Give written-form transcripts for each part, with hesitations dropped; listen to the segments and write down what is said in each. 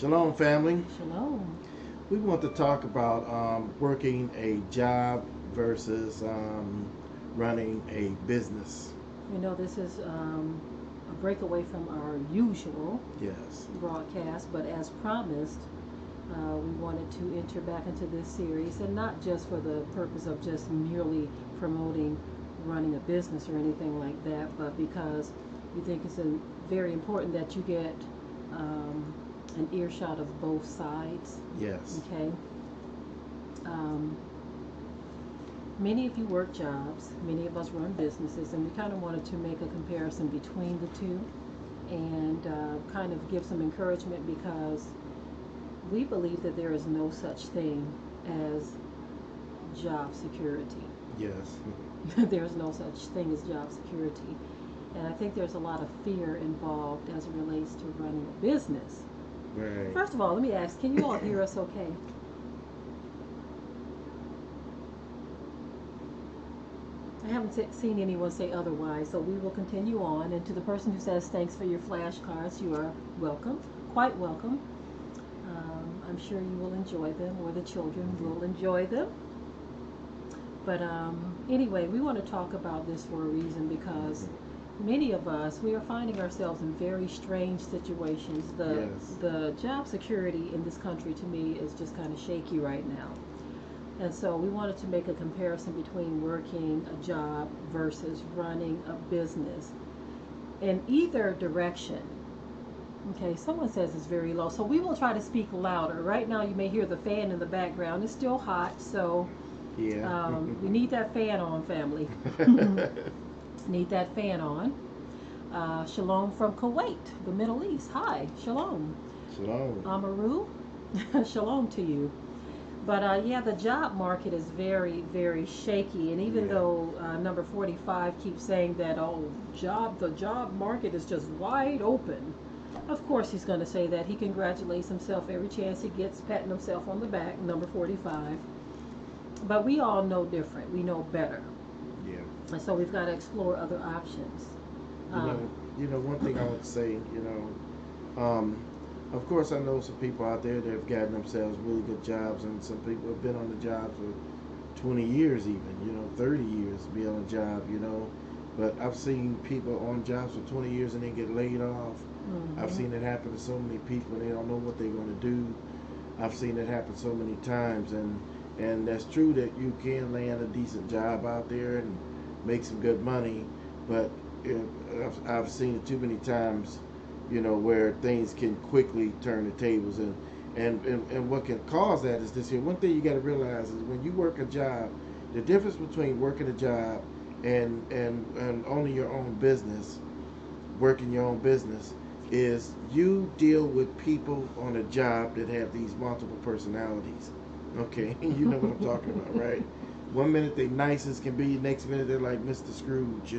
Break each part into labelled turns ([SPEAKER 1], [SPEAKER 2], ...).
[SPEAKER 1] Shalom, family.
[SPEAKER 2] Shalom.
[SPEAKER 1] We want to talk about working a job versus running a business.
[SPEAKER 2] This is a breakaway from our usual
[SPEAKER 1] Yes.
[SPEAKER 2] broadcast, but as promised, we wanted to enter back into this series, and not just for the purpose of just merely promoting running a business or anything like that, but because we think it's very important that you get an earshot of both sides.
[SPEAKER 1] Yes.
[SPEAKER 2] Okay. Um, Many of you work jobs, many of us run businesses, and we kind of wanted to make a comparison between the two and kind of give some encouragement because we believe that there is no such thing as job security.
[SPEAKER 1] Yes.
[SPEAKER 2] There's no such thing as job security. And I think there's a lot of fear involved as it relates to running a business.
[SPEAKER 1] Right.
[SPEAKER 2] First of all, let me ask, can you all hear us okay? I haven't seen anyone say otherwise, so we will continue on. And to the person who says thanks for your flashcards, you are welcome, quite welcome. I'm sure you will enjoy them, or the children will enjoy them. But anyway, we want to talk about this for a reason because many of us, we are finding ourselves in very strange situations.
[SPEAKER 1] Yes.
[SPEAKER 2] The job security in this country, to me, is just kind of shaky right now. And so we wanted to make a comparison between working a job versus running a business. In either direction, okay, someone says it's very low, so we will try to speak louder. Right now, you may hear the fan in the background. It's still hot, so
[SPEAKER 1] Yeah.
[SPEAKER 2] we need that fan on, family. Need that fan on. Shalom from Kuwait, the Middle East. Hi, shalom.
[SPEAKER 1] Shalom.
[SPEAKER 2] Amaru, shalom to you. But yeah, the job market is very, very shaky. And even
[SPEAKER 1] Yeah.
[SPEAKER 2] though number 45 keeps saying that, the job market is just wide open. Of course, he's going to say that. He congratulates himself every chance he gets, patting himself on the back, number 45. But we all know different. We know better.
[SPEAKER 1] Yeah.
[SPEAKER 2] And so we've got to explore other options.
[SPEAKER 1] You
[SPEAKER 2] Um,
[SPEAKER 1] know. One thing I would say. Of course, I know some people out there that have gotten themselves really good jobs, and some people have been on the job for 20 years, even 30 years, be on a job. But I've seen people on jobs for 20 years and then get laid off. I've
[SPEAKER 2] mhm.
[SPEAKER 1] seen it happen to so many people. They don't know what they're going to do. I've seen it happen so many times, and that's true that you can land a decent job out there and make some good money, but I've seen it too many times, where things can quickly turn the tables, and what can cause that is this here. One thing you got to realize is when you work a job, the difference between working a job and owning your own business, working your own business, is you deal with people on a job that have these multiple personalities. Okay, you know what I'm talking about, right? One minute they nice as can be, next minute they're like Mr. Scrooge.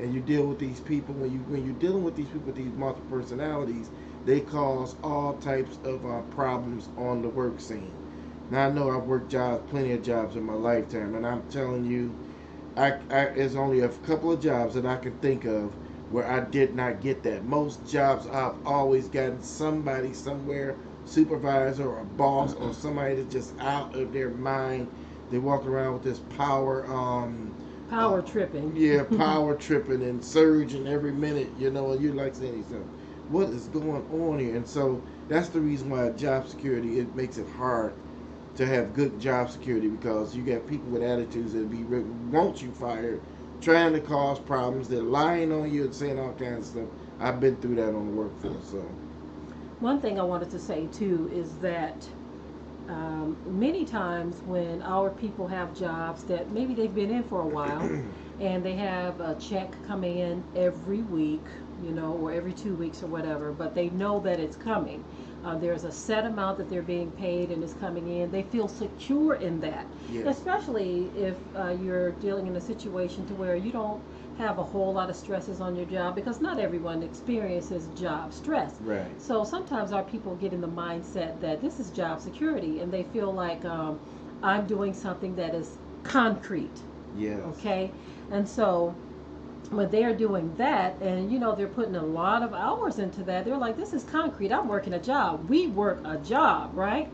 [SPEAKER 1] And you deal with these people when you're dealing with these people with these multiple personalities, they cause all types of problems on the work scene. Now I know I've worked plenty of jobs in my lifetime, and I'm telling you, there's only a couple of jobs that I can think of where I did not get that. Most jobs I've always gotten somebody somewhere, supervisor or boss or somebody that's just out of their mind. They walk around with this power,
[SPEAKER 2] Power tripping.
[SPEAKER 1] yeah, power tripping and surging every minute, and you're like saying to yourself, what is going on here? And so that's the reason why job security, it makes it hard to have good job security, because you got people with attitudes that want you fired, trying to cause problems. They're lying on you and saying all kinds of stuff. I've been through that on the workforce. So
[SPEAKER 2] One thing I wanted to say too is that many times when our people have jobs that maybe they've been in for a while and they have a check coming in every week, or every 2 weeks or whatever, but they know that it's coming. There's a set amount that they're being paid and it's coming in. They feel secure in that,
[SPEAKER 1] yes,
[SPEAKER 2] especially if you're dealing in a situation to where you don't have a whole lot of stresses on your job, because not everyone experiences job stress.
[SPEAKER 1] right,
[SPEAKER 2] So sometimes our people get in the mindset that this is job security and they feel like I'm doing something that is concrete.
[SPEAKER 1] yes,
[SPEAKER 2] Okay. And so when they're doing that, and they're putting a lot of hours into that, they're like, this is concrete. I'm working a job. We work a job, right?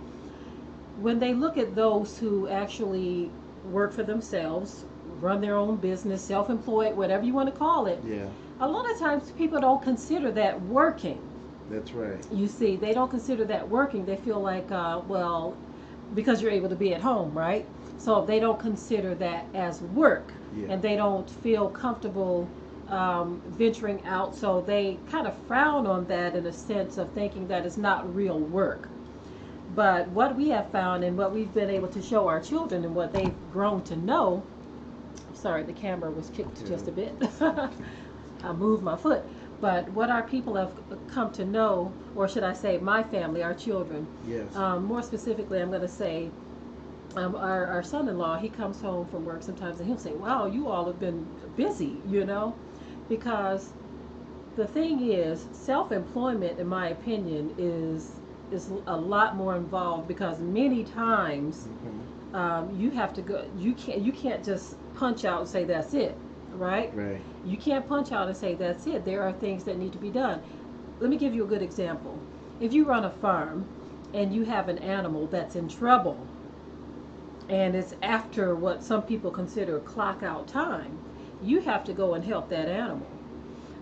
[SPEAKER 2] When they look at those who actually work for themselves, run their own business, self-employed, whatever you want to call it,
[SPEAKER 1] Yeah,
[SPEAKER 2] a lot of times people don't consider that working.
[SPEAKER 1] that's right.
[SPEAKER 2] You see, they don't consider that working. They feel like, well, because you're able to be at home, right? So they don't consider that as work,
[SPEAKER 1] Yeah,
[SPEAKER 2] and they don't feel comfortable venturing out. So they kind of frown on that in a sense of thinking that it's not real work. But what we have found and what we've been able to show our children and what they've grown to know, sorry, the camera was kicked just a bit. I moved my foot. But what our people have come to know, or should I say my family, our children,
[SPEAKER 1] yes,
[SPEAKER 2] more specifically, I'm going to say our son-in-law, he comes home from work sometimes and he'll say, wow, you all have been busy, because the thing is, self-employment, in my opinion, is a lot more involved because many times you have to go. You can't just punch out and say that's it, right?
[SPEAKER 1] right.
[SPEAKER 2] You can't punch out and say that's it. There are things that need to be done. Let me give you a good example. If you run a farm and you have an animal that's in trouble, and it's after what some people consider clock out time, you have to go and help that animal.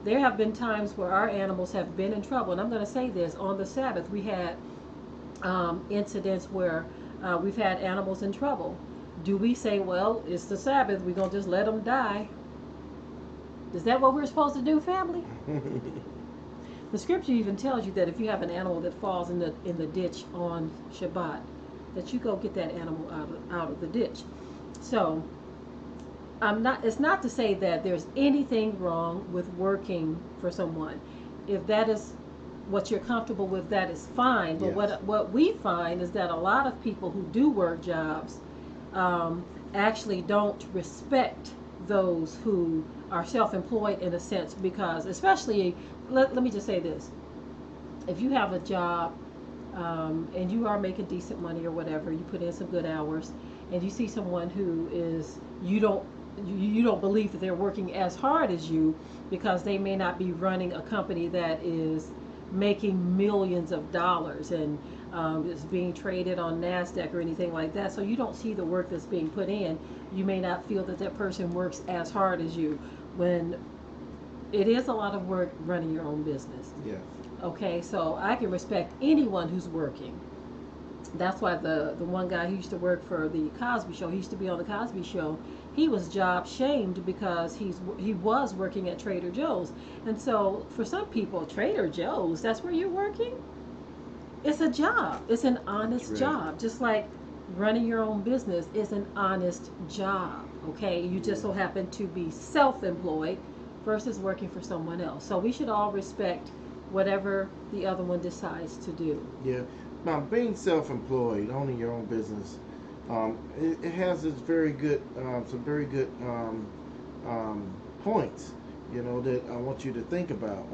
[SPEAKER 2] There have been times where our animals have been in trouble, and I'm going to say this: on the Sabbath, we had incidents where we've had animals in trouble. Do we say, well, it's the Sabbath, we're going to just let them die? Is that what we're supposed to do, family? The scripture even tells you that if you have an animal that falls in the ditch on Shabbat, that you go get that animal out of the ditch. So it's not to say that there's anything wrong with working for someone. If that is what you're comfortable with, that is fine. But
[SPEAKER 1] Yes.
[SPEAKER 2] what we find is that a lot of people who do work jobs actually don't respect those who are self-employed in a sense, because especially, let me just say this: if you have a job and you are making decent money or whatever, you put in some good hours, and you see someone who is, you don't believe that they're working as hard as you, because they may not be running a company that is making millions of dollars and is being traded on NASDAQ or anything like that. So you don't see the work that's being put in. You may not feel that that person works as hard as you, when it is a lot of work running your own business.
[SPEAKER 1] Yeah.
[SPEAKER 2] Okay, so I can respect anyone who's working. That's why the one guy who used to work for the Cosby Show, he used to be on the Cosby Show, he was job shamed because he was working at Trader Joe's. And so for some people, Trader Joe's, that's where you're working? It's a job. It's an honest
[SPEAKER 1] right.
[SPEAKER 2] job. Just like running your own business is an honest job. Okay, you just so happen to be self-employed versus working for someone else. So we should all respect whatever the other one decides to do.
[SPEAKER 1] Yeah. Now, being self-employed, owning your own business, it has its very good, some very good points, that I want you to think about.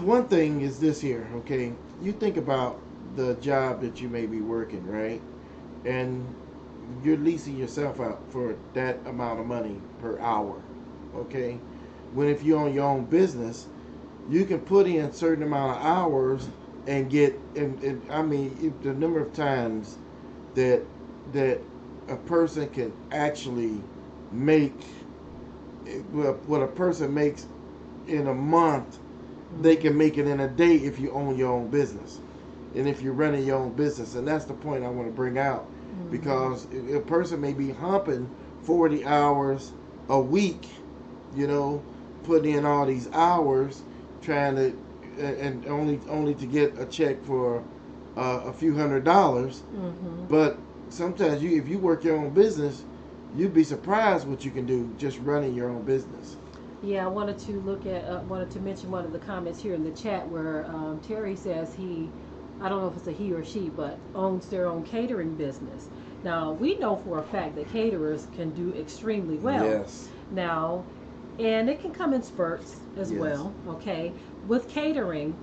[SPEAKER 1] One thing is this here, okay? You think about the job that you may be working, right? And you're leasing yourself out for that amount of money per hour, okay? When if you own your own business, you can put in a certain amount of hours and get, and I mean, the number of times that a person can actually make what a person makes in a month, they can make it in a day if you own your own business and if you're running your own business. And that's the point I want to bring out, because a person may be humping 40 hours a week, putting in all these hours, trying to, and only to get a check for a few $100s. But sometimes if you work your own business, you'd be surprised what you can do just running your own business.
[SPEAKER 2] Yeah, I wanted to mention one of the comments here in the chat where Terry says I don't know if it's a he or she, but owns their own catering business. Now, we know for a fact that caterers can do extremely well.
[SPEAKER 1] Yes.
[SPEAKER 2] Now, and it can come in spurts as well, okay? With catering,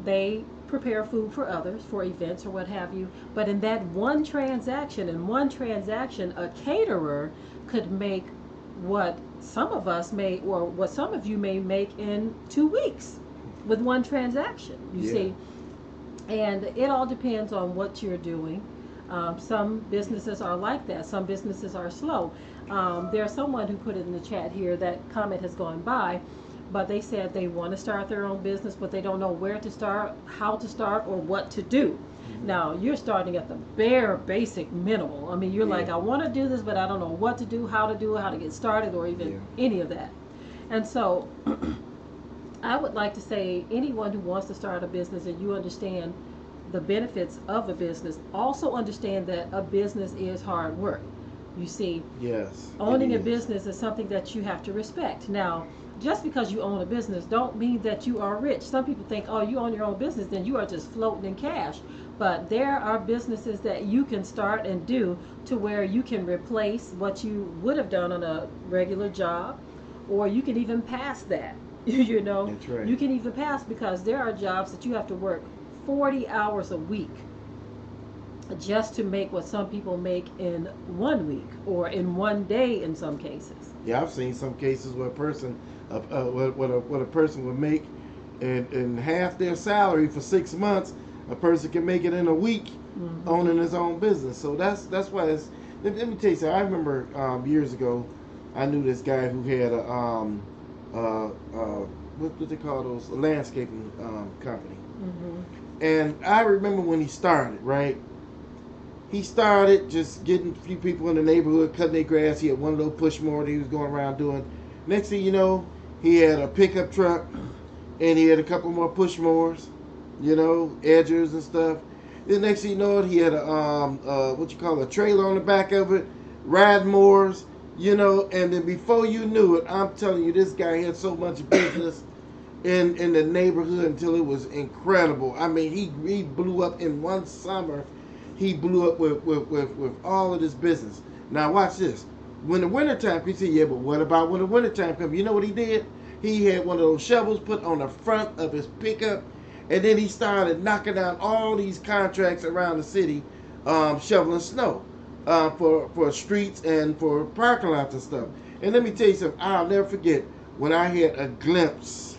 [SPEAKER 2] they prepare food for others, for events or what have you, but in one transaction, a caterer could make what some of us may, or what some of you may make in 2 weeks with one transaction, you see. And it all depends on what you're doing. Some businesses are like that. Some businesses are slow. There's someone who put it in the chat here, that comment has gone by, but they said they want to start their own business, but they don't know where to start, how to start, or what to do. Now, you're starting at the bare basic minimal. I mean, you're like, I want to do this, but I don't know what to do, how to do it, how to get started, or even any of that. And so I would like to say, anyone who wants to start a business and you understand the benefits of a business, also understand that a business is hard work. You see, owning a business is something that you have to respect. Now, just because you own a business don't mean that you are rich. Some people think, oh, you own your own business, then you are just floating in cash. But there are businesses that you can start and do to where you can replace what you would have done on a regular job, or you can even pass that. You know,
[SPEAKER 1] That's right.
[SPEAKER 2] You can even pass, because there are jobs that you have to work 40 hours a week just to make what some people make in 1 week, or in 1 day in some cases.
[SPEAKER 1] Yeah, I've seen some cases where a person, what a person would make in half their salary for 6 months, a person can make it in a week owning his own business. So that's why it's. Let me tell you something. I remember years ago, I knew this guy who had what they call those, a landscaping company. And I remember when he started, right? He started just getting a few people in the neighborhood cutting their grass. He had one little push mower that he was going around doing. Next thing you know, he had a pickup truck, and he had a couple more push mowers, you know, edgers and stuff. Then next thing you know, he had a trailer on the back of it, ride mowers, you know. And then before you knew it, I'm telling you, this guy had so much business in the neighborhood until it was incredible. I mean, he blew up in one summer. He blew up with all of this business. Now watch this. When the wintertime comes, you say, yeah, but what about when the wintertime comes? You know what he did? He had one of those shovels put on the front of his pickup, and then he started knocking down all these contracts around the city, shoveling snow for streets and for parking lots and stuff. And let me tell you something. I'll never forget when I had a glimpse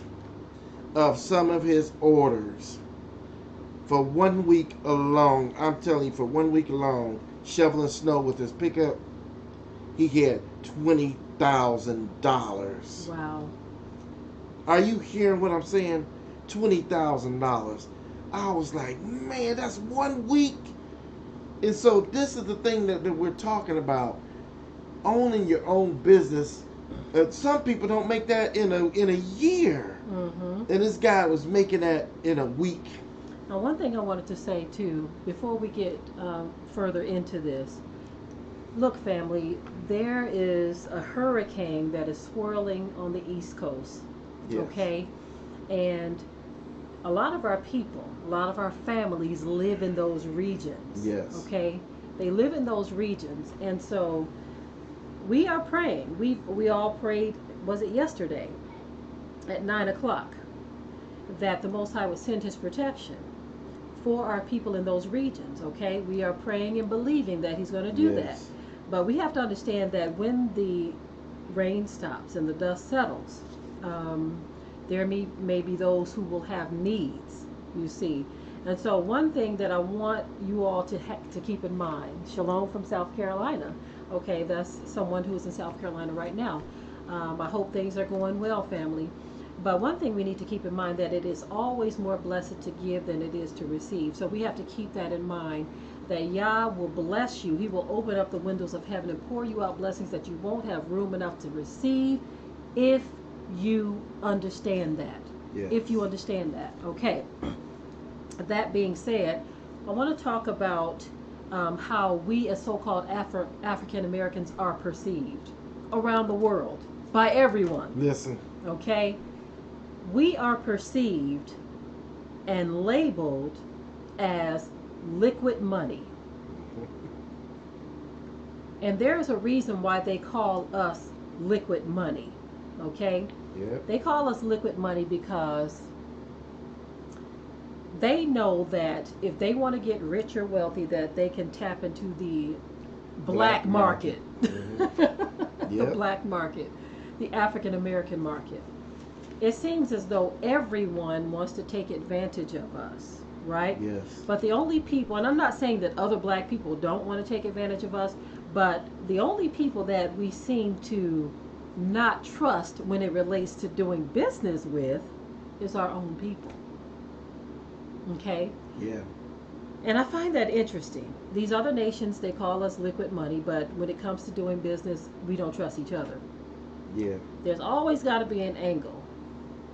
[SPEAKER 1] of some of his orders. For 1 week alone, I'm telling you, for 1 week alone, shoveling snow with his pickup, he had $20,000.
[SPEAKER 2] Wow.
[SPEAKER 1] Are you hearing what I'm saying? $20,000. I was like, man, that's 1 week. And so this is the thing that we're talking about. Owning your own business. Some people don't make that in a year. And this guy was making that in a week.
[SPEAKER 2] Now, one thing I wanted to say too, before we get further into this, look, family, there is a hurricane that is swirling on the East Coast, okay? And a lot of our people, a lot of our families live in those regions, okay? They live in those regions, and so we are praying. We all prayed, was it yesterday, at 9 o'clock, that the Most High would send His protection for our people in those regions, okay? We are praying and believing that He's going to do that. But we have to understand that when the rain stops and the dust settles, there may be those who will have needs, you see. And so one thing that I want you all to keep in mind, Shalom from South Carolina, okay, that's someone who's in South Carolina right now. I hope things are going well, family. But one thing we need to keep in mind, that it is always more blessed to give than it is to receive. So we have to keep that in mind, that Yah will bless you. He will open up the windows of heaven and pour you out blessings that you won't have room enough to receive, if you understand that. If you understand that. Okay. That being said, I want to talk about how we as so-called African Americans are perceived around the world by everyone.
[SPEAKER 1] Listen.
[SPEAKER 2] Okay? We are perceived and labeled as liquid money. And there's a reason why they call us liquid money. Okay? They call us liquid money because they know that if they want to get rich or wealthy, that they can tap into the black market. the
[SPEAKER 1] Yep.
[SPEAKER 2] black market, the African American market. It seems as though everyone wants to take advantage of us, right?
[SPEAKER 1] Yes.
[SPEAKER 2] But the only people, and I'm not saying that other black people don't want to take advantage of us, but the only people that we seem to not trust when it relates to doing business with is our own people. Okay?
[SPEAKER 1] Yeah.
[SPEAKER 2] And I find that interesting. These other nations, they call us liquid money, but when it comes to doing business, we don't trust each other.
[SPEAKER 1] Yeah.
[SPEAKER 2] There's always got to be an angle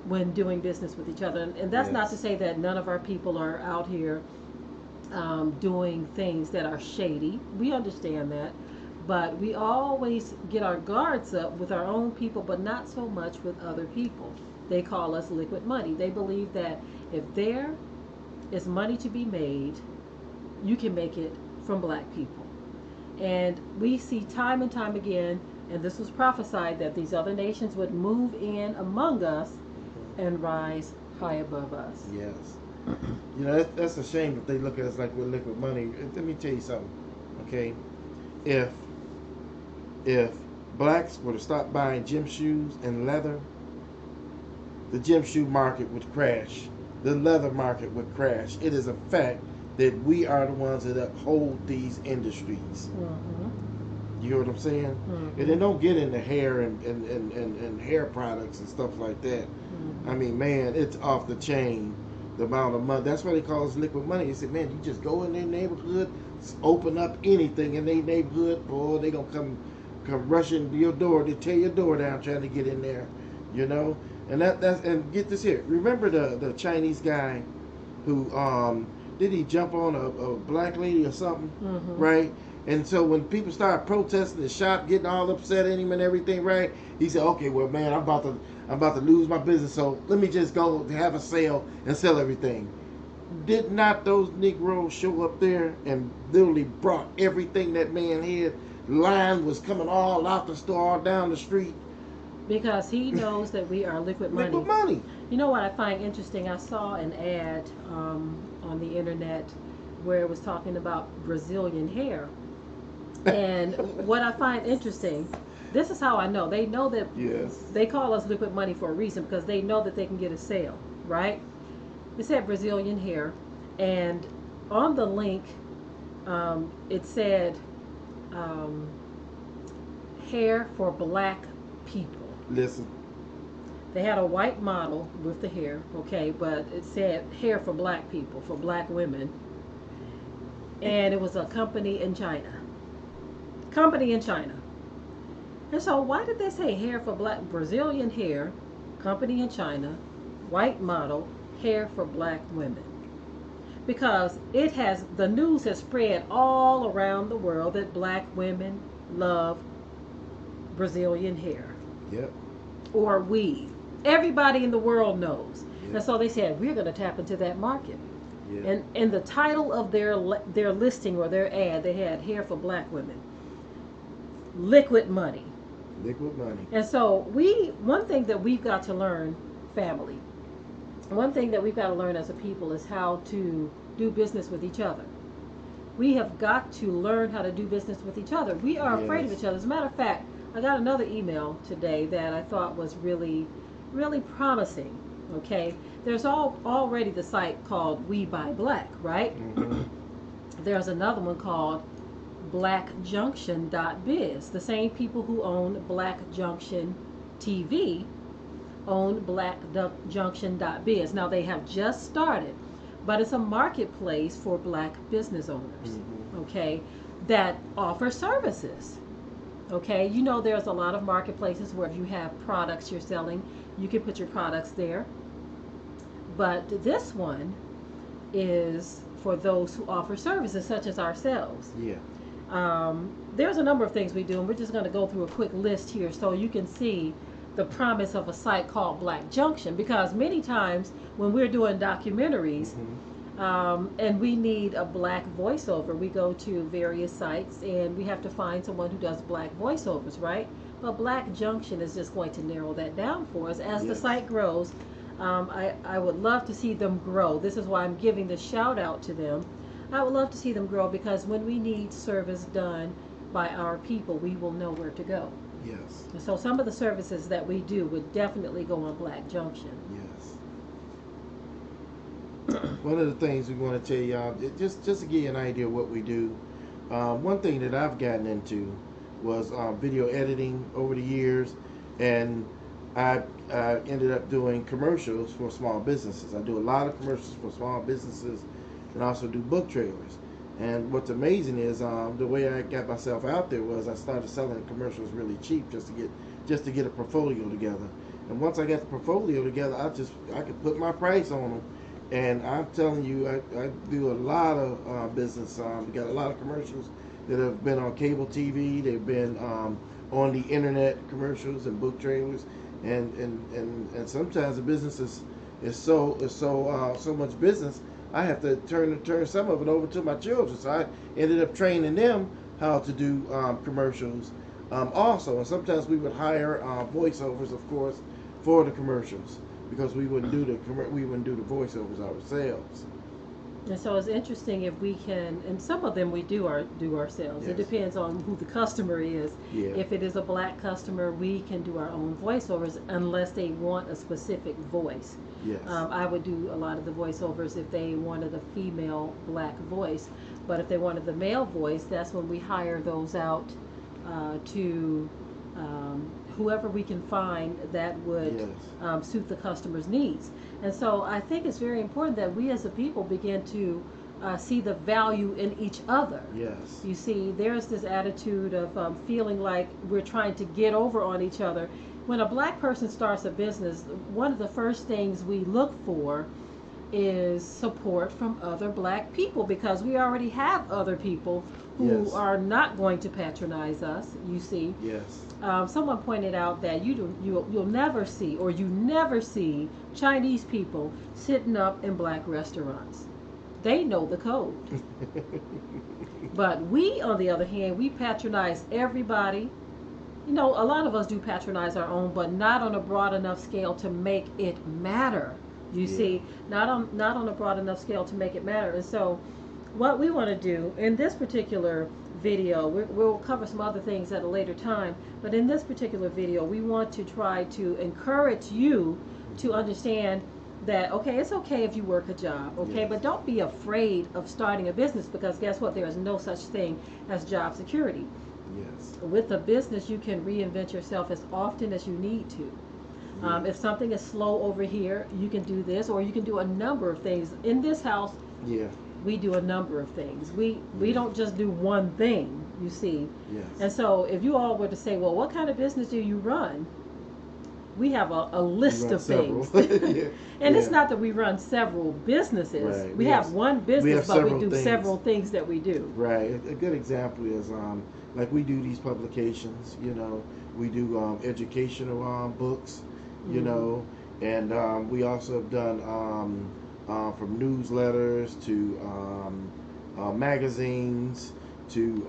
[SPEAKER 2] when doing business with each other. And that's not to
[SPEAKER 1] Yes.
[SPEAKER 2] say that none of our people are out here doing things that are shady. We understand that. But we always get our guards up with our own people, but not so much with other people. They call us liquid money. They believe that if there is money to be made, you can make it from black people. And we see time and time again, and this was prophesied, that these other nations would move in among us and rise high above us.
[SPEAKER 1] Yes. You know, that's a shame if they look at us like we're liquid money. Let me tell you something, okay? If blacks were to stop buying gym shoes and leather, the gym shoe market would crash. The leather market would crash. It is a fact that we are the ones that uphold these industries.
[SPEAKER 2] Mm-hmm.
[SPEAKER 1] You hear what I'm saying?
[SPEAKER 2] Mm-hmm.
[SPEAKER 1] And they don't get into hair and hair products and stuff like that.
[SPEAKER 2] Mm-hmm.
[SPEAKER 1] I mean, man, it's off the chain, the amount of money. That's why they call us liquid money. They said, man, you just go in their neighborhood, open up anything in their neighborhood, boy, they gonna come rushing to your door. They tear your door down trying to get in there, you know. And and get this here. Remember the Chinese guy who did he jump on a black lady or something,
[SPEAKER 2] Mm-hmm.
[SPEAKER 1] right? And so when people started protesting the shop, getting all upset at him and everything, right? He said, "Okay, well, man, I'm about to lose my business, so let me just go have a sale and sell everything." Did not those Negroes show up there and literally brought everything that man had? Line was coming all out the store, all down the street.
[SPEAKER 2] Because he knows that we are liquid money.
[SPEAKER 1] Liquid money.
[SPEAKER 2] You know what I find interesting? I saw an ad on the internet where it was talking about Brazilian hair. And what I find interesting, this is how I know. They know that
[SPEAKER 1] Yes.
[SPEAKER 2] they call us liquid money for a reason, because they know that they can get a sale, right? It said Brazilian hair, and on the link, it said um, hair for black people.
[SPEAKER 1] Listen.
[SPEAKER 2] They had a white model with the hair, okay, but it said hair for black people, for black women. And it was a company in China. Company in China. And so why did they say hair for black, Brazilian hair, company in China, white model, hair for black women? Because the news has spread all around the world that black women love Brazilian hair.
[SPEAKER 1] Yep.
[SPEAKER 2] Or weave. Everybody in the world knows.
[SPEAKER 1] Yep.
[SPEAKER 2] And so they said, we're going to tap into that market.
[SPEAKER 1] Yep.
[SPEAKER 2] And in the title of their listing or their ad, they had hair for black women. Liquid money.
[SPEAKER 1] Liquid money.
[SPEAKER 2] And so one thing that we've got to learn, family, one thing that we've got to learn as a people is how to do business with each other. We have got to learn how to do business with each other. We are afraid of
[SPEAKER 1] Yes.
[SPEAKER 2] each other. As a matter of fact, I got another email today that I thought was really, really promising. Okay, there's already the site called We Buy Black, right?
[SPEAKER 1] Mm-hmm.
[SPEAKER 2] There's another one called blackjunction.biz. The same people who own Black Junction TV own blackjunction.biz. Now they have just started, but it's a marketplace for black business owners,
[SPEAKER 1] Mm-hmm.
[SPEAKER 2] okay, that offer services. Okay, you know, there's a lot of marketplaces where if you have products you're selling, you can put your products there. But this one is for those who offer services such as ourselves.
[SPEAKER 1] Yeah.
[SPEAKER 2] There's a number of things we do, and we're just going to go through a quick list here so you can see the promise of a site called Black Junction. Because many times when we're doing documentaries, and we need a black voiceover, we go to various sites and we have to find someone who does black voiceovers, right? But Black Junction is just going to narrow that down for us as the
[SPEAKER 1] Yes.
[SPEAKER 2] site grows. I would love to see them grow. This is why I'm giving the shout out to them. I would love to see them grow, because when we need service done by our people, we will know where to go.
[SPEAKER 1] Yes.
[SPEAKER 2] And so some of the services that we do would definitely go on Black Junction.
[SPEAKER 1] Yes. One of the things we want to tell y'all, just to give you an idea of what we do. One thing that I've gotten into was video editing over the years, and I ended up doing commercials for small businesses. I do a lot of commercials for small businesses, and also do book trailers. And what's amazing is the way I got myself out there was I started selling commercials really cheap just to get a portfolio together. And once I got the portfolio together, I could put my price on them. And I'm telling you, I do a lot of business. We got a lot of commercials that have been on cable TV. They've been on the internet, commercials and book trailers. And sometimes the business is so much business. I have to turn some of it over to my children. So I ended up training them how to do commercials also. And sometimes we would hire voiceovers, of course, for the commercials, because we wouldn't do the voiceovers ourselves.
[SPEAKER 2] And so it's interesting if we can, and some of them we do ourselves.
[SPEAKER 1] Yes.
[SPEAKER 2] It depends on who the customer is.
[SPEAKER 1] Yeah.
[SPEAKER 2] If it is a Black customer, we can do our own voiceovers unless they want a specific voice.
[SPEAKER 1] Yes.
[SPEAKER 2] I would do a lot of the voiceovers if they wanted a female Black voice. But if they wanted the male voice, that's when we hire those out to whoever we can find that would
[SPEAKER 1] Yes.
[SPEAKER 2] suit the customer's needs. And so I think it's very important that we as a people begin to see the value in each other.
[SPEAKER 1] Yes.
[SPEAKER 2] You see, there's this attitude of feeling like we're trying to get over on each other. When a Black person starts a business, one of the first things we look for is support from other Black people, because we already have other people who
[SPEAKER 1] Yes.
[SPEAKER 2] are not going to patronize us, you see.
[SPEAKER 1] Yes.
[SPEAKER 2] Someone pointed out that you'll never see, or you never see, Chinese people sitting up in Black restaurants. They know the code. But we, on the other hand, we patronize everybody. You know, a lot of us do patronize our own, but not on a broad enough scale to make it matter. You see, not on a broad enough scale to make it matter. And so what we want to do in this particular video, we'll cover some other things at a later time, but in this particular video, we want to try to encourage you to understand that, okay, it's okay if you work a job, okay,
[SPEAKER 1] Yes.
[SPEAKER 2] but don't be afraid of starting a business, because guess what? There is no such thing as job security.
[SPEAKER 1] Yes.
[SPEAKER 2] With a business, you can reinvent yourself as often as you need to. If something is slow over here, you can do this, or you can do a number of things. In this house,
[SPEAKER 1] Yeah.
[SPEAKER 2] we do a number of things. We don't just do one thing, you see.
[SPEAKER 1] Yes.
[SPEAKER 2] And so if you all were to say, well, what kind of business do you run? We have a list of
[SPEAKER 1] several.
[SPEAKER 2] things.
[SPEAKER 1] Yeah.
[SPEAKER 2] And it's
[SPEAKER 1] Yeah.
[SPEAKER 2] not that we run several businesses.
[SPEAKER 1] Right.
[SPEAKER 2] We
[SPEAKER 1] Yes.
[SPEAKER 2] have one business, but we
[SPEAKER 1] several
[SPEAKER 2] do
[SPEAKER 1] things.
[SPEAKER 2] several things that we do.
[SPEAKER 1] Right. A good example is like we do these publications. You know, we do educational books. You
[SPEAKER 2] Mhm.
[SPEAKER 1] know, and we also have done from newsletters to magazines to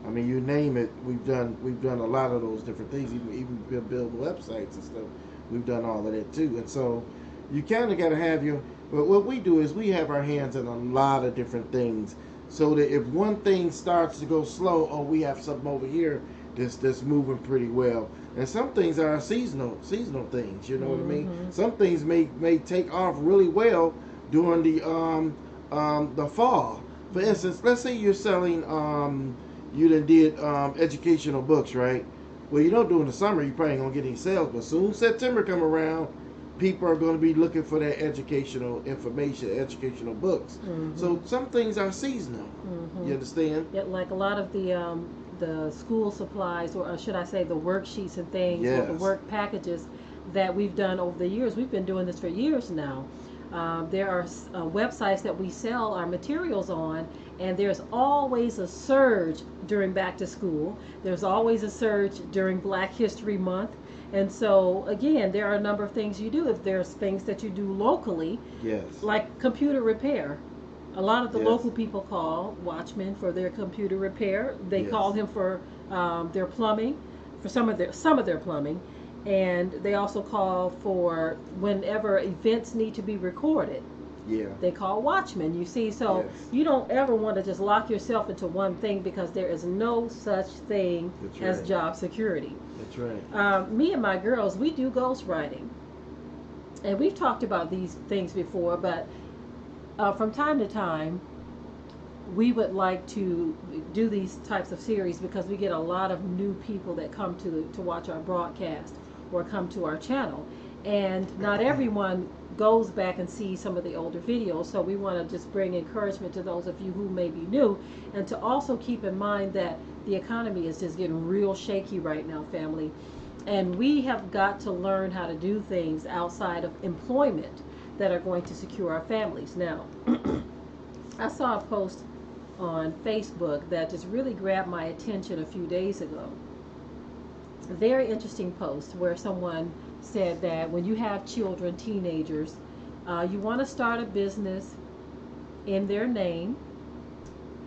[SPEAKER 1] I mean, you name it. We've done a lot of those different things. Even build websites and stuff. We've done all of that too. And so you kind of got to have your. But what we do is we have our hands in a lot of different things, so that if one thing starts to go slow, oh, we have something over here that's moving pretty well. And some things are seasonal things. You know what I mean? Some things may take off really well during the fall. For instance, let's say you're selling you done did educational books, right? Well, you know, during the summer you probably ain't gonna get any sales, but soon September come around, people are going to be looking for that educational information, educational books. So some things are seasonal. You understand?
[SPEAKER 2] Yeah, like a lot of the school supplies, or should I say the worksheets and things, or the
[SPEAKER 1] Yes.
[SPEAKER 2] work packages that we've done over the years. We've been doing this for years now. There are websites that we sell our materials on, and there's always a surge during back to school. There's always a surge during Black History Month. And so, again, there are a number of things you do. If there's things that you do locally,
[SPEAKER 1] Yes.
[SPEAKER 2] like computer repair. A lot of the
[SPEAKER 1] Yes.
[SPEAKER 2] local people call Watchman for their computer repair. They
[SPEAKER 1] Yes.
[SPEAKER 2] call him for their plumbing, for some of their plumbing, and they also call for whenever events need to be recorded.
[SPEAKER 1] Yeah.
[SPEAKER 2] They call watchmen, you see. So
[SPEAKER 1] Yes.
[SPEAKER 2] you don't ever want to just lock yourself into one thing, because there is no such thing
[SPEAKER 1] That's
[SPEAKER 2] as
[SPEAKER 1] right.
[SPEAKER 2] job security.
[SPEAKER 1] That's right.
[SPEAKER 2] Me and my girls, we do ghostwriting. And we've talked about these things before, but from time to time, we would like to do these types of series because we get a lot of new people that come to watch our broadcast or come to our channel, and not everyone goes back and sees some of the older videos. So we want to just bring encouragement to those of you who may be new, and to also keep in mind that the economy is just getting real shaky right now, family, and we have got to learn how to do things outside of employment that are going to secure our families. Now, I saw a post on Facebook that just really grabbed my attention a few days ago. A very interesting post where someone said that when you have children, teenagers, you want to start a business in their name,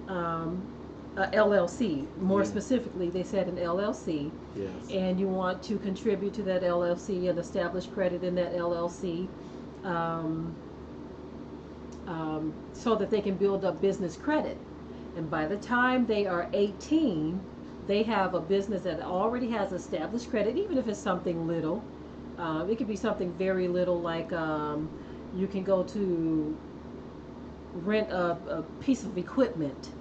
[SPEAKER 2] a LLC. More specifically, they said an LLC.
[SPEAKER 1] Yes.
[SPEAKER 2] And you want to contribute to that LLC and establish credit in that LLC, so that they can build up business credit. And by the time they are 18, they have a business that already has established credit, even if it's something little. It could be something very little, like you can go to rent a piece of equipment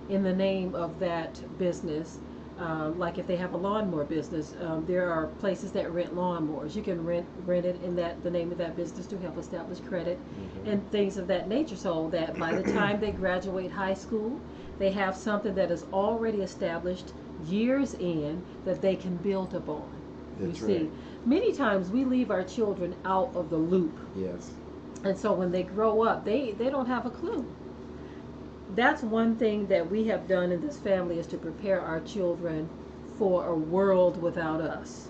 [SPEAKER 2] in the name of that business. Like if they have a lawnmower business, there are places that rent lawnmowers. You can rent it in the name of that business to help establish credit, and things of that nature, so that by the time they graduate high school, they have something that is already established years in that they can build upon.
[SPEAKER 1] That's
[SPEAKER 2] You see,
[SPEAKER 1] right.
[SPEAKER 2] many times we leave our children out of the loop,
[SPEAKER 1] Yes.
[SPEAKER 2] and so when they grow up, they don't have a clue. That's one thing that we have done in this family, is to prepare our children for a world without us.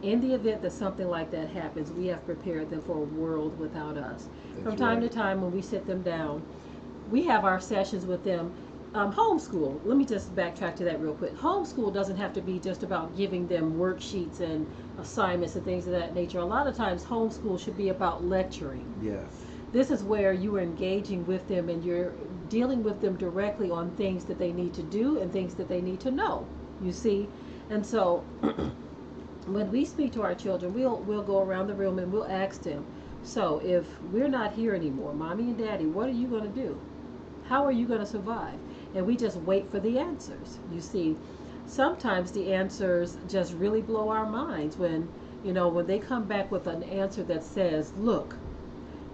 [SPEAKER 2] In the event that something like that happens, we have prepared them for a world without us.
[SPEAKER 1] That's
[SPEAKER 2] From time
[SPEAKER 1] right.
[SPEAKER 2] to time, when we sit them down, we have our sessions with them. Homeschool, let me just backtrack to that real quick. Homeschool doesn't have to be just about giving them worksheets and assignments and things of that nature. A lot of times, homeschool should be about lecturing.
[SPEAKER 1] Yes.
[SPEAKER 2] This is where you are engaging with them and you're dealing with them directly on things that they need to do and things that they need to know, you see. And so when we speak to our children, we'll go around the room and we'll ask them, so if we're not here anymore, mommy and daddy, what are you going to do? How are you going to survive? And we just wait for the answers. You see, sometimes the answers just really blow our minds when they come back with an answer that says, look,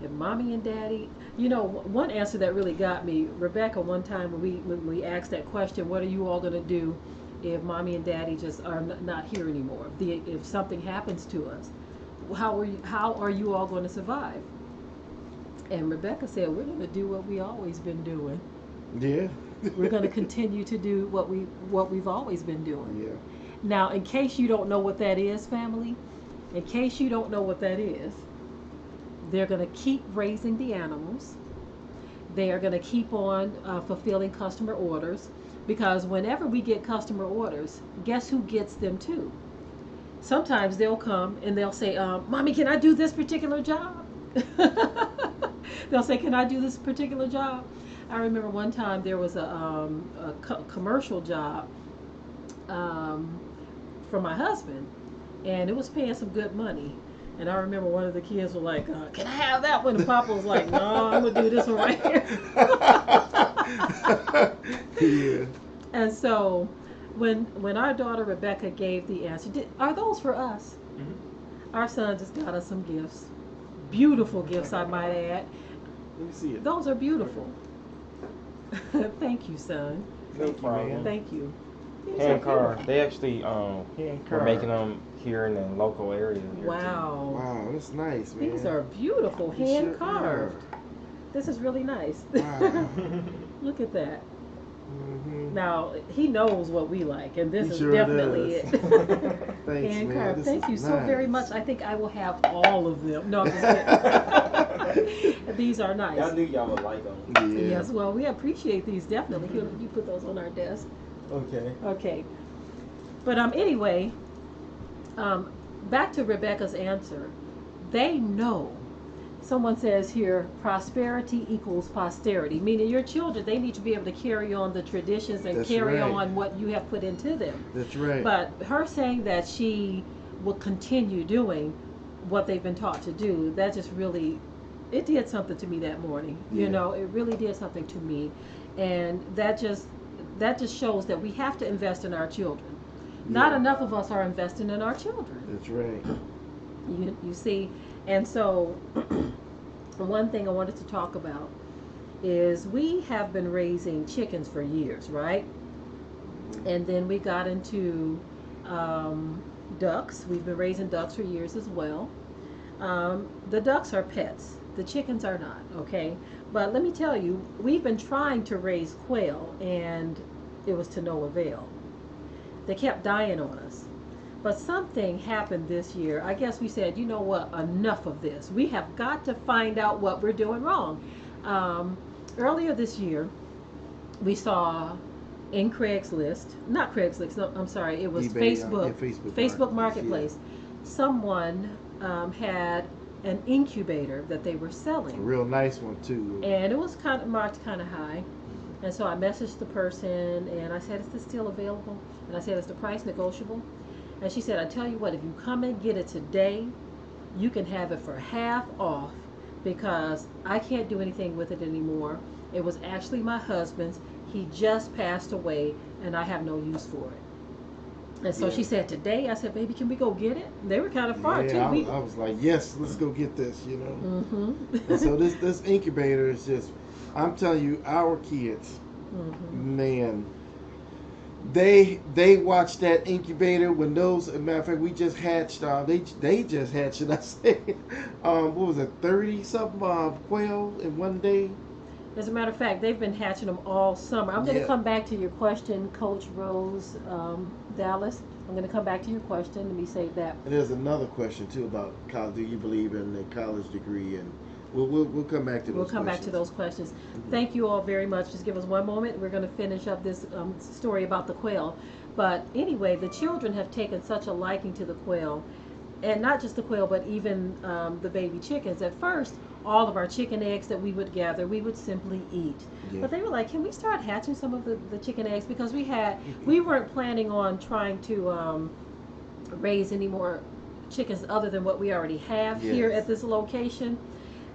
[SPEAKER 2] if mommy and daddy, one answer that really got me, Rebecca, one time when we asked that question, what are you all going to do if mommy and daddy just are not here anymore? If something happens to us, how are you all going to survive? And Rebecca said, we're going to do what we always been doing.
[SPEAKER 1] Yeah.
[SPEAKER 2] We're going to continue to do what we've always been doing.
[SPEAKER 1] Yeah.
[SPEAKER 2] Now, in case you don't know what that is, family, in case you don't know what that is, they're going to keep raising the animals. They are going to keep on fulfilling customer orders, because whenever we get customer orders, guess who gets them too? Sometimes they'll come and they'll say, Mommy, can I do this particular job? They'll say, can I do this particular job? I remember one time there was a commercial job for my husband, and it was paying some good money. And I remember one of the kids were like, can I have that one? And Papa was like, no, I'm going to do this one right here.
[SPEAKER 1] Yeah.
[SPEAKER 2] And so when our daughter Rebecca gave the answer, are those for us? Mm-hmm. Our son just got us some gifts. Beautiful gifts, I might add.
[SPEAKER 1] Let me see it.
[SPEAKER 2] Those are beautiful. Thank you, son.
[SPEAKER 3] No problem.
[SPEAKER 2] Thank you.
[SPEAKER 3] Hand carved. They actually
[SPEAKER 1] Hand
[SPEAKER 3] were
[SPEAKER 1] carved.
[SPEAKER 3] making them here in the local area. Here
[SPEAKER 2] Wow.
[SPEAKER 1] Wow, that's nice, man.
[SPEAKER 2] These are beautiful,
[SPEAKER 1] They
[SPEAKER 2] hand
[SPEAKER 1] sure
[SPEAKER 2] carved.
[SPEAKER 1] are.
[SPEAKER 2] This is really nice.
[SPEAKER 1] Wow.
[SPEAKER 2] Look at that.
[SPEAKER 1] Mm-hmm.
[SPEAKER 2] Now, he knows what we like, and this
[SPEAKER 1] He
[SPEAKER 2] is
[SPEAKER 1] sure
[SPEAKER 2] definitely
[SPEAKER 1] does.
[SPEAKER 2] it.
[SPEAKER 1] Thanks,
[SPEAKER 2] Hand
[SPEAKER 1] man.
[SPEAKER 2] carved.
[SPEAKER 1] This
[SPEAKER 2] Thank
[SPEAKER 1] is
[SPEAKER 2] you so very
[SPEAKER 1] nice.
[SPEAKER 2] much. I think I will have all of them. No, I'm just kidding. These are nice.
[SPEAKER 3] Y'all knew y'all would like them.
[SPEAKER 1] Yeah.
[SPEAKER 2] Yes, well, we appreciate these definitely. You put those on our desk.
[SPEAKER 3] Okay.
[SPEAKER 2] Okay. But anyway, back to Rebecca's answer. They know Someone says here, prosperity equals posterity, meaning your children, they need to be able to carry on the traditions and
[SPEAKER 1] That's
[SPEAKER 2] carry
[SPEAKER 1] right.
[SPEAKER 2] on what you have put into them.
[SPEAKER 1] That's right.
[SPEAKER 2] But her saying that she will continue doing what they've been taught to do, that just really, it did something to me that morning.
[SPEAKER 1] Yeah.
[SPEAKER 2] You know, it really did something to me. And that just shows that we have to invest in our children. Not
[SPEAKER 1] Yeah.
[SPEAKER 2] enough of us are investing in our children.
[SPEAKER 1] That's right.
[SPEAKER 2] You see, and so one thing I wanted to talk about is we have been raising chickens for years, right? And then we got into ducks. We've been raising ducks for years as well. The ducks are pets. The chickens are not, okay? But let me tell you, we've been trying to raise quail, and it was to no avail. They kept dying on us. But something happened this year. I guess we said, you know what, enough of this. We have got to find out what we're doing wrong. Earlier this year, we saw in not Craigslist, no, I'm sorry, it was
[SPEAKER 1] eBay,
[SPEAKER 2] Facebook
[SPEAKER 1] Marketplace,
[SPEAKER 2] Marketplace. Someone had an incubator that they were selling.
[SPEAKER 1] A real nice one too.
[SPEAKER 2] And it was kind of marked kind of high. And so I messaged the person and I said, is this still available? And I said, is the price negotiable? And she said, I tell you what, if you come and get it today, you can have it for half off because I can't do anything with it anymore. It was actually my husband's. He just passed away and I have no use for it. And so
[SPEAKER 1] Yeah.
[SPEAKER 2] she said, today? I said, baby, can we go get it? They were kind of far too.
[SPEAKER 1] I was like, yes, let's go get this, you know.
[SPEAKER 2] Mm-hmm.
[SPEAKER 1] And so this incubator is just, I'm telling you, our kids,
[SPEAKER 2] Mm-hmm.
[SPEAKER 1] man, they watch that incubator when those, as a matter of fact, we just hatched, they just hatched, should I say, what was it, 30-something quail in one day?
[SPEAKER 2] As a matter of fact, they've been hatching them all summer. I'm going to
[SPEAKER 1] Yeah.
[SPEAKER 2] come back to your question, Coach Rose Dallas. I'm going to come back to your question. Let me save that.
[SPEAKER 1] And there's another question too about college. Do you believe in a college degree? And we'll come back to those.
[SPEAKER 2] We'll come back to those questions. Thank you all very much. Just give us one moment. We're going to finish up this story about the quail. But anyway, the children have taken such a liking to the quail. And not just the quail, but even the baby chickens. At first, all of our chicken eggs that we would gather, we would simply eat.
[SPEAKER 1] Yeah.
[SPEAKER 2] But they were like, can we start hatching some of the chicken eggs? Because we weren't planning on trying to raise any more chickens other than what we already have here
[SPEAKER 1] Yes.
[SPEAKER 2] at this location.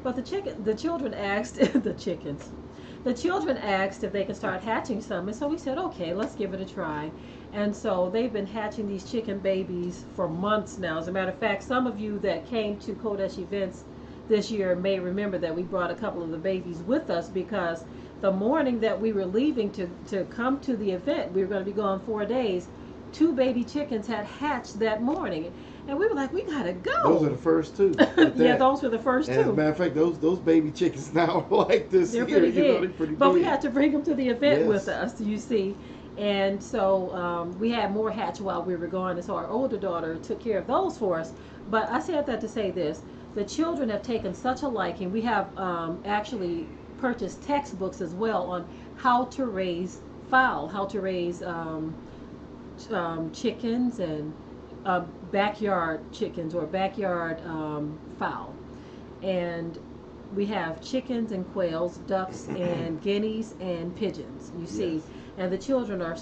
[SPEAKER 2] But the children asked, the children asked if they could start hatching some. And so we said, okay, let's give it a try. And so they've been hatching these chicken babies for months now. As a matter of fact, some of you that came to Kodesh events this year may remember that we brought a couple of the babies with us because the morning that we were leaving to come to the event, we were going to be gone 4 days, 2 baby chickens had hatched that morning. And we were like, we got to go.
[SPEAKER 1] Those are the first two.
[SPEAKER 2] Yeah, those were the first
[SPEAKER 1] And as a
[SPEAKER 2] two.
[SPEAKER 1] matter of fact, those baby chickens now are like this.
[SPEAKER 2] They're
[SPEAKER 1] here,
[SPEAKER 2] pretty
[SPEAKER 1] you know,
[SPEAKER 2] big.
[SPEAKER 1] they're pretty
[SPEAKER 2] But
[SPEAKER 1] big.
[SPEAKER 2] we had to bring them to the event
[SPEAKER 1] Yes.
[SPEAKER 2] with us, you see. And so we had more hatch while we were gone. And so our older daughter took care of those for us. But I said that to say this. The children have taken such a liking. We have actually purchased textbooks as well on how to raise fowl, how to raise chickens and backyard chickens or backyard fowl. And we have chickens and quails, ducks and guineas and pigeons, you see.
[SPEAKER 1] Yes.
[SPEAKER 2] And the children are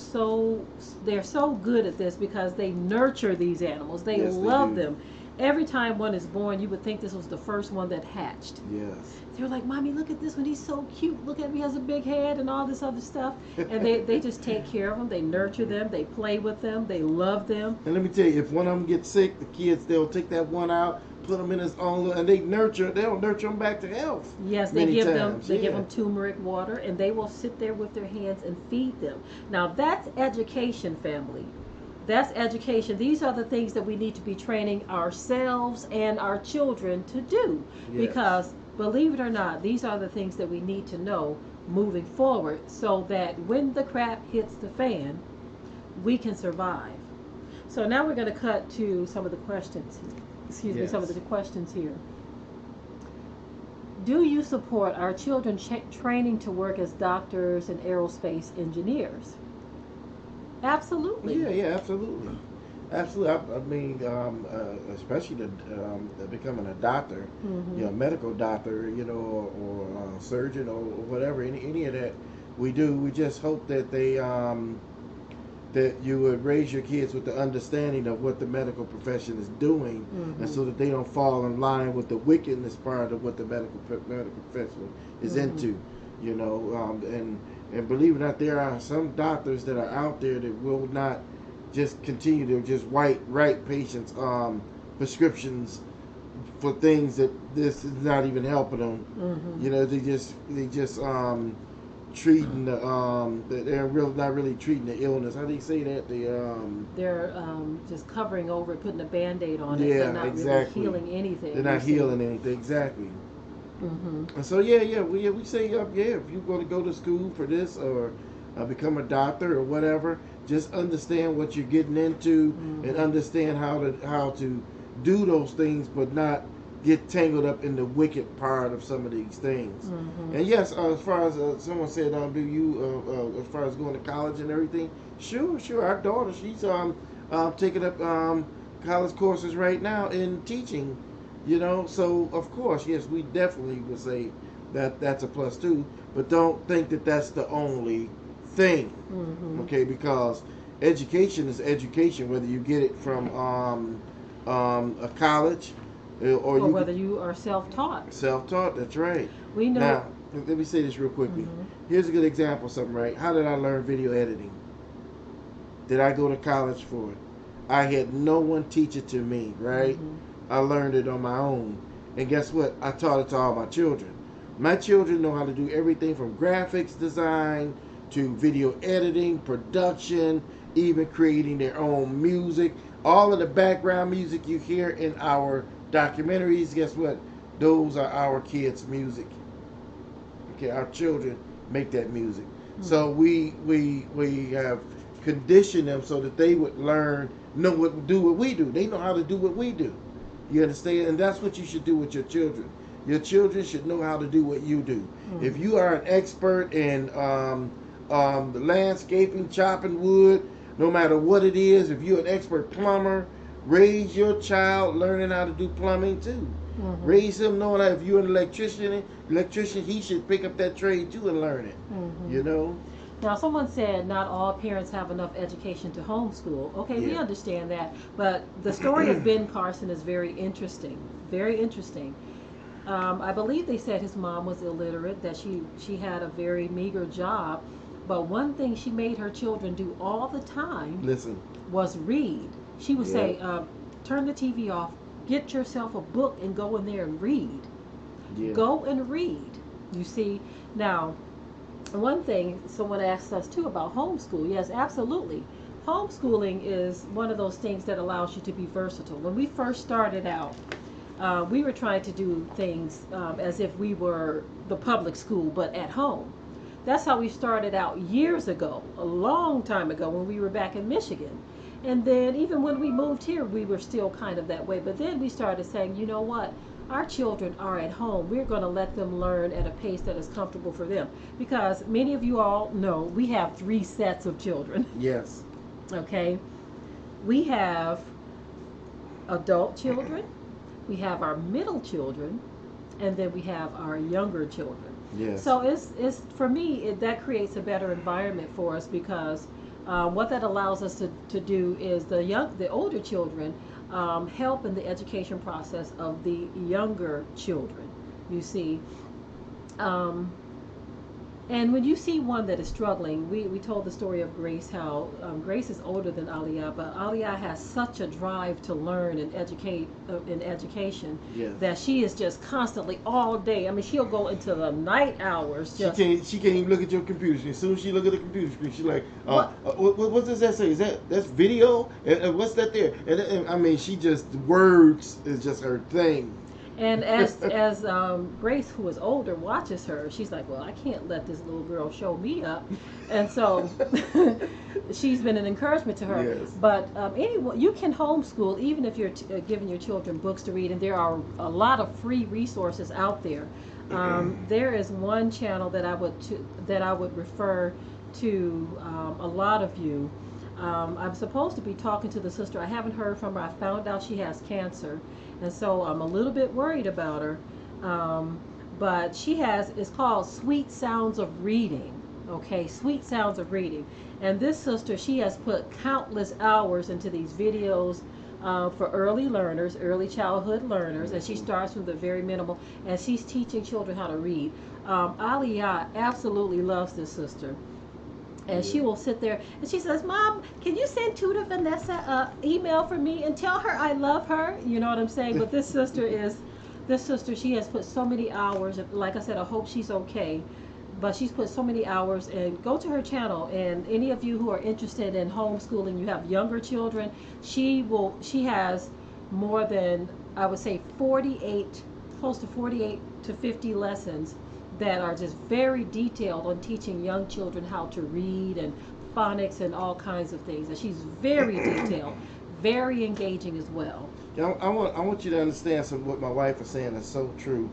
[SPEAKER 2] they're so good at this because they nurture these animals. They
[SPEAKER 1] Yes, they
[SPEAKER 2] love
[SPEAKER 1] do.
[SPEAKER 2] them. Every time one is born, you would think this was the first one that hatched.
[SPEAKER 1] Yes.
[SPEAKER 2] They were like, Mommy, look at this one. He's so cute. Look at him. He has a big head and all this other stuff. And they just take care of them. They nurture them. They play with them. They love them.
[SPEAKER 1] And let me tell you, if one of them gets sick, the kids, they'll take that one out, put them in his own little, and they'll nurture them back to health.
[SPEAKER 2] Yes, they
[SPEAKER 1] many
[SPEAKER 2] give
[SPEAKER 1] times,
[SPEAKER 2] them
[SPEAKER 1] yeah.
[SPEAKER 2] turmeric water, and they will sit there with their hands and feed them. Now that's education, family. That's education. These are the things that we need to be training ourselves and our children to do.
[SPEAKER 1] Yes.
[SPEAKER 2] Because believe it or not, these are the things that we need to know moving forward so that when the crap hits the fan, we can survive. So now we're going to cut to some of the questions. Some of the questions here. Do you support our children training to work as doctors and aerospace engineers? Absolutely.
[SPEAKER 1] Yeah, absolutely. Absolutely. I mean, especially becoming a doctor,
[SPEAKER 2] Mm-hmm.
[SPEAKER 1] medical doctor, or surgeon or whatever. Any of that we do. We just hope that that you would raise your kids with the understanding of what the medical profession is doing, and
[SPEAKER 2] Mm-hmm.
[SPEAKER 1] so that they don't fall in line with the wickedness part of what the medical profession is
[SPEAKER 2] Mm-hmm.
[SPEAKER 1] into. And believe it or not, there are some doctors that are out there that will not just continue to just write patients prescriptions for things that this is not even helping them.
[SPEAKER 2] Mm-hmm.
[SPEAKER 1] They just treating they're not really treating the illness. How do you say that?
[SPEAKER 2] They're just covering over it, putting a band-aid on it, but
[SPEAKER 1] Yeah,
[SPEAKER 2] not really
[SPEAKER 1] exactly.
[SPEAKER 2] healing
[SPEAKER 1] They're
[SPEAKER 2] anything, you
[SPEAKER 1] not
[SPEAKER 2] see.
[SPEAKER 1] healing anything, exactly.
[SPEAKER 2] Mm-hmm.
[SPEAKER 1] And so we say if you're going to go to school for this or become a doctor or whatever, just understand what you're getting into and
[SPEAKER 2] Mm-hmm.
[SPEAKER 1] understand how to do those things, but not get tangled up in the wicked part of some of these things.
[SPEAKER 2] Mm-hmm.
[SPEAKER 1] And yes, as far as someone said, do you as far as going to college and everything? Sure. Our daughter, she's taking up college courses right now in teaching. So of course, yes, we definitely would say that that's a plus too. But don't think that that's the only thing,
[SPEAKER 2] Mm-hmm.
[SPEAKER 1] okay? Because education is education, whether you get it from a college or
[SPEAKER 2] Or
[SPEAKER 1] you get
[SPEAKER 2] whether you are self-taught.
[SPEAKER 1] self-taught. That's right.
[SPEAKER 2] We know.
[SPEAKER 1] Now, let me say this real quickly.
[SPEAKER 2] Mm-hmm.
[SPEAKER 1] Here's a good example of something, right? How did I learn video editing? Did I go to college for it? I had no one teach it to me, right?
[SPEAKER 2] Mm-hmm.
[SPEAKER 1] I learned it on my own. And guess what? I taught it to all my children. My children know how to do everything from graphics design to video editing, production, even creating their own music. All of the background music you hear in our documentaries, guess what? Those are our kids' music. Okay, our children make that music.
[SPEAKER 2] Mm-hmm.
[SPEAKER 1] So we have conditioned them so that they would know what we do. They know how to do what we do. You understand? And that's what you should do with your children. Your children should know how to do what you do.
[SPEAKER 2] Mm-hmm.
[SPEAKER 1] If you are an expert in the landscaping, chopping wood, no matter what it is, if you're an expert plumber, raise your child learning how to do plumbing too.
[SPEAKER 2] Mm-hmm.
[SPEAKER 1] Raise him knowing that if you're an electrician, he should pick up that trade too and learn it.
[SPEAKER 2] Mm-hmm.
[SPEAKER 1] You know?
[SPEAKER 2] Now, someone said not all parents have enough education to homeschool. Okay, we
[SPEAKER 1] Yeah.
[SPEAKER 2] understand that, but the story of Ben Carson is very interesting. Very interesting. I believe they said his mom was illiterate, that she had a very meager job, but one thing she made her children do all the time
[SPEAKER 1] Listen.
[SPEAKER 2] was read. She would
[SPEAKER 1] Yeah.
[SPEAKER 2] say, "Turn the TV off, get yourself a book, and go in there and read.
[SPEAKER 1] Yeah.
[SPEAKER 2] Go and read." You see, now one thing someone asked us too about homeschool. Yes, absolutely. Homeschooling is one of those things that allows you to be versatile. When we first started out, we were trying to do things as if we were the public school, but at home. That's how we started out years ago, a long time ago when we were back in Michigan. And then even when we moved here, we were still kind of that way. But then we started saying, you know what? Our children are at home. We're going to let them learn at a pace that is comfortable for them. Because many of you all know we have 3 sets of children.
[SPEAKER 1] Yes.
[SPEAKER 2] Okay? We have adult children, we have our middle children, and then we have our younger children.
[SPEAKER 1] Yes.
[SPEAKER 2] So it's for me that creates a better environment for us because what that allows us to do is the older children help in the education process of the younger children. You see, um, and when you see one that is struggling, we told the story of Grace, how Grace is older than Aliyah, but Aliyah has such a drive to learn and educate in education
[SPEAKER 1] Yes.
[SPEAKER 2] that she is just constantly all day. I mean, she'll go into the night hours
[SPEAKER 1] She
[SPEAKER 2] just.
[SPEAKER 1] can't even look at your computer screen. As soon as she look at the computer screen, she's like,
[SPEAKER 2] What?
[SPEAKER 1] What does that say? That's video? And what's that there? And I mean, she just words is just her thing.
[SPEAKER 2] And as Grace, who is older, watches her, she's like, "Well, I can't let this little girl show me up," and so she's been an encouragement to her.
[SPEAKER 1] Yes.
[SPEAKER 2] But anyone, you can homeschool even if you're giving your children books to read, and there are a lot of free resources out there. There is one channel that I would refer to a lot of you. I'm supposed to be talking to the sister. I haven't heard from her. I found out she has cancer, and so I'm a little bit worried about her. But she has, it's called Sweet Sounds of Reading. Okay, Sweet Sounds of Reading. And this sister, she has put countless hours into these videos for early learners, early childhood learners, and she starts from the very minimal, and she's teaching children how to read. Aliyah absolutely loves this sister. And she will sit there and she says, "Mom, can you send Tutor Vanessa an email for me and tell her I love her?" You know what I'm saying? But this sister, she has put so many hours. Like I said, I hope she's okay. But she's put so many hours. And go to her channel. And any of you who are interested in homeschooling, you have younger children, she has more than, I would say, 48, close to 48 to 50 lessons that are just very detailed on teaching young children how to read and phonics and all kinds of things. And she's very detailed, very engaging as well.
[SPEAKER 1] I want you to understand what my wife is saying is so true.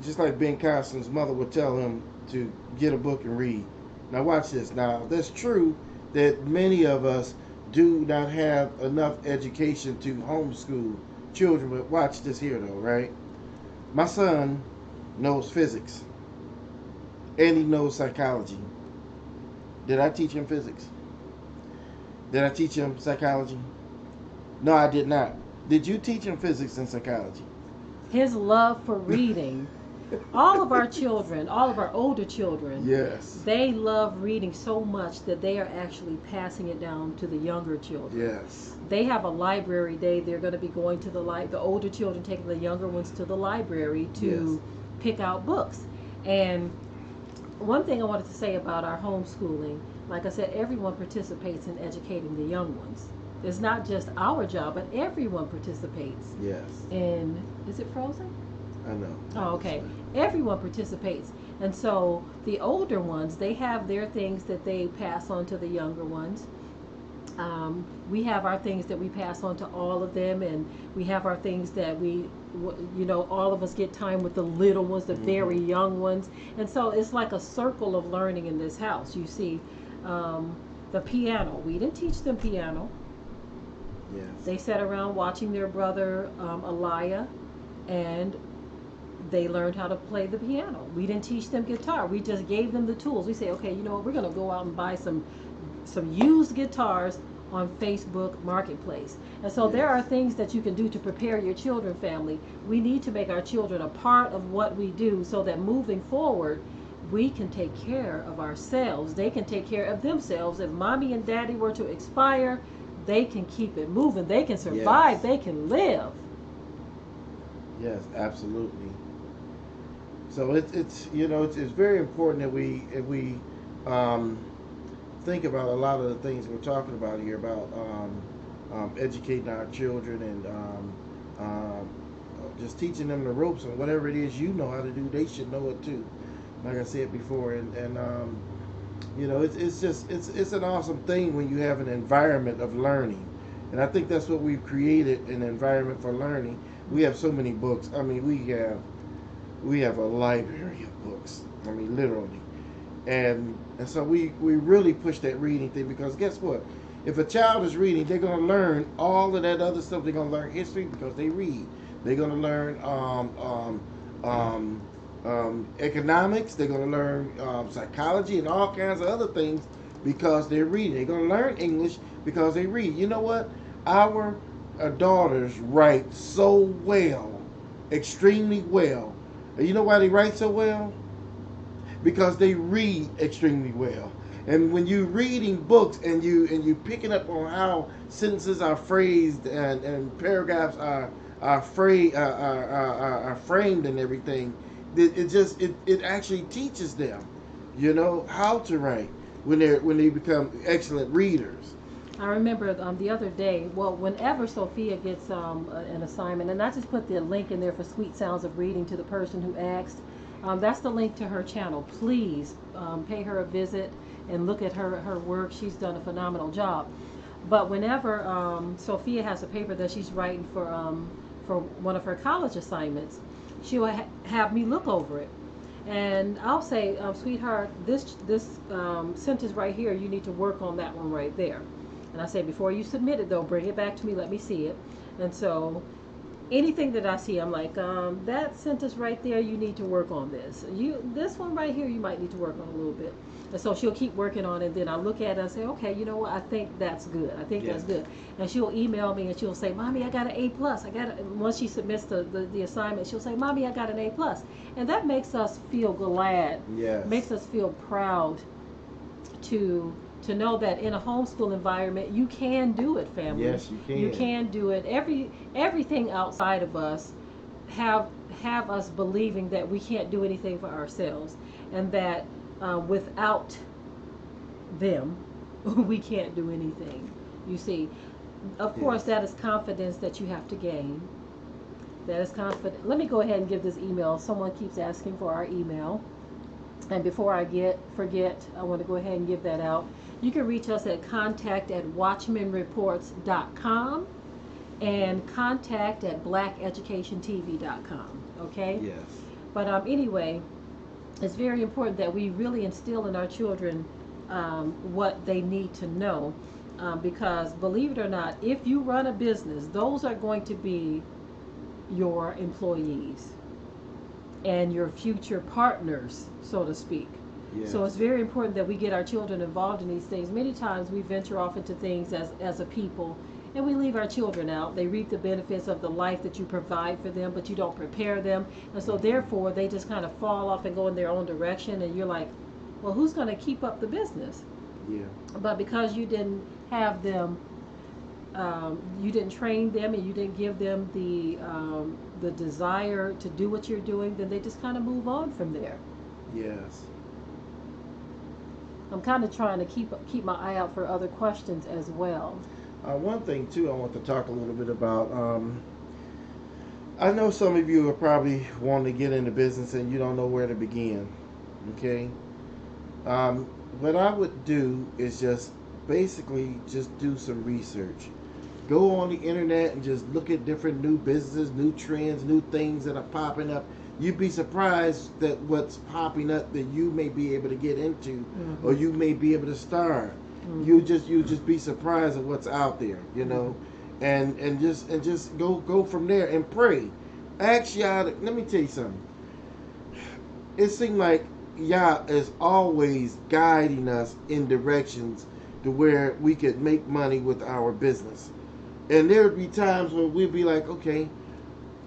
[SPEAKER 1] Just like Ben Carson's mother would tell him to get a book and read. Now watch this. Now that's true that many of us do not have enough education to homeschool children, but watch this here though, right? My son knows physics and he knows psychology. Did I teach him physics? Did I teach him psychology? No, I did not. Did you teach him physics and psychology?
[SPEAKER 2] His love for reading. All of our children, all of our older children,
[SPEAKER 1] yes,
[SPEAKER 2] they love reading so much that they are actually passing it down to the younger children.
[SPEAKER 1] Yes.
[SPEAKER 2] They have a library day. They're going to be going to the older children taking the younger ones to the library to pick out books. And one thing I wanted to say about our homeschooling, like I said, everyone participates in educating the young ones. It's not just our job, but everyone participates.
[SPEAKER 1] Yes.
[SPEAKER 2] And is it frozen?
[SPEAKER 1] I know.
[SPEAKER 2] Oh, okay. Everyone participates. And so the older ones, they have their things that they pass on to the younger ones. We have our things that we pass on to all of them, and we have our things that all of us get time with the little ones, the very young ones. And so it's like a circle of learning in this house. You see, the piano, we didn't teach them piano.
[SPEAKER 1] Yes.
[SPEAKER 2] They sat around watching their brother Elia, and they learned how to play the piano. We didn't teach them guitar. We just gave them the tools. We say, okay, you know what, we're going to go out and buy some used guitars on Facebook Marketplace. And so there are things that you can do to prepare your children, family. We need to make our children a part of what we do so that moving forward, we can take care of ourselves. They can take care of themselves. If mommy and daddy were to expire, they can keep it moving. They can survive. Yes. They can live.
[SPEAKER 1] Yes, absolutely. So it's very important that we think about a lot of the things we're talking about here about educating our children and just teaching them the ropes and whatever it is you know how to do, they should know it too. Like I said before, and it's an awesome thing when you have an environment of learning, and I think that's what we've created, an environment for learning. We have so many books. I mean, we have a library of books. I mean, literally, and so we really push that reading thing, because guess what? If a child is reading, they're going to learn all of that other stuff. They're going to learn history because they read. They're going to learn economics. They're going to learn psychology and all kinds of other things because they're reading. They're going to learn English because they read. You know what? Our daughters write so well, extremely well. And you know why they write so well? Because they read extremely well. And when you're reading books and you picking up on how sentences are phrased and paragraphs are framed and everything, it actually teaches them, how to write when they become excellent readers.
[SPEAKER 2] I remember the other day, whenever Sophia gets an assignment, and I just put the link in there for Sweet Sounds of Reading to the person who asked. That's the link to her channel. Please pay her a visit and look at her work. She's done a phenomenal job. But whenever Sophia has a paper that she's writing for one of her college assignments, she will have me look over it. And I'll say, sweetheart, this sentence right here, you need to work on that one right there. And I say, before you submit it, though, bring it back to me, let me see it. And so anything that I see, I'm like, that sentence right there, you need to work on this. This one right here, you might need to work on a little bit. And so she'll keep working on it. And then I look at it and say, okay, you know what? I think that's good. I think that's good. And she'll email me and she'll say, Mommy, I got an A plus. Once she submits the assignment, she'll say, Mommy, I got an A plus. And that makes us feel glad.
[SPEAKER 1] Yes.
[SPEAKER 2] Makes us feel proud to know that in a homeschool environment you can do it, family.
[SPEAKER 1] Yes, you can.
[SPEAKER 2] You can do it. Everything outside of us have us believing that we can't do anything for ourselves, and that without them we can't do anything. You see, of course, that is confidence that you have to gain. That is confidence. Let me go ahead and give this email. Someone keeps asking for our email. And before I forget, I want to go ahead and give that out. You can reach us at contact@watchmenreports.com and contact@blackeducationtv.com. Okay?
[SPEAKER 1] Yes.
[SPEAKER 2] But anyway, it's very important that we really instill in our children what they need to know. Because believe it or not, if you run a business, those are going to be your employees and your future partners, so to speak.
[SPEAKER 1] Yes.
[SPEAKER 2] So it's very important that we get our children involved in these things. Many times we venture off into things as a people, and we leave our children out. They reap the benefits of the life that you provide for them, but you don't prepare them. And so therefore they just kind of fall off and go in their own direction, and you're like, well, who's going to keep up the business?
[SPEAKER 1] Yeah.
[SPEAKER 2] But because you didn't have them, you didn't train them, and you didn't give them the desire to do what you're doing, then they just kind of move on from there.
[SPEAKER 1] Yes.
[SPEAKER 2] I'm kind of trying to keep my eye out for other questions as well.
[SPEAKER 1] One thing too, I want to talk a little bit about. I know some of you are probably wanting to get into business and you don't know where to begin. Okay. What I would do is just basically just do some research. Go on the internet and just look at different new businesses, new trends, new things that are popping up. You'd be surprised that what's popping up that you may be able to get into, or you may be able to start. You just be surprised at what's out there, you know, and just go from there and pray. Ask Yah. Let me tell you something. It seems like Yah is always guiding us in directions to where we could make money with our business. And there would be times when we'd be like, okay,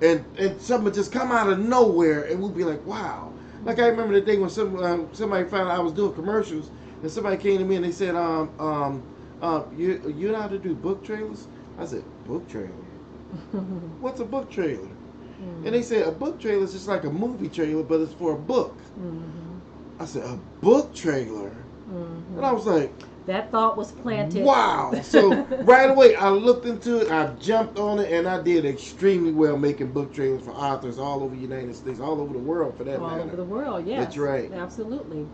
[SPEAKER 1] and something would just come out of nowhere, and we'd be like, wow. Like I remember the day when somebody found out I was doing commercials, and somebody came to me and they said, you know how to do book trailers? I said, book trailer? What's a book trailer? And they said, a book trailer is just like a movie trailer, but it's for a book. I said, a book trailer? And I was like,
[SPEAKER 2] that thought was planted.
[SPEAKER 1] Wow. So right away I looked into it, I jumped on it, and I did extremely well making book trailers for authors all over the United States, all over the world for that matter.
[SPEAKER 2] All over the world, yes.
[SPEAKER 1] That's right.
[SPEAKER 2] Absolutely.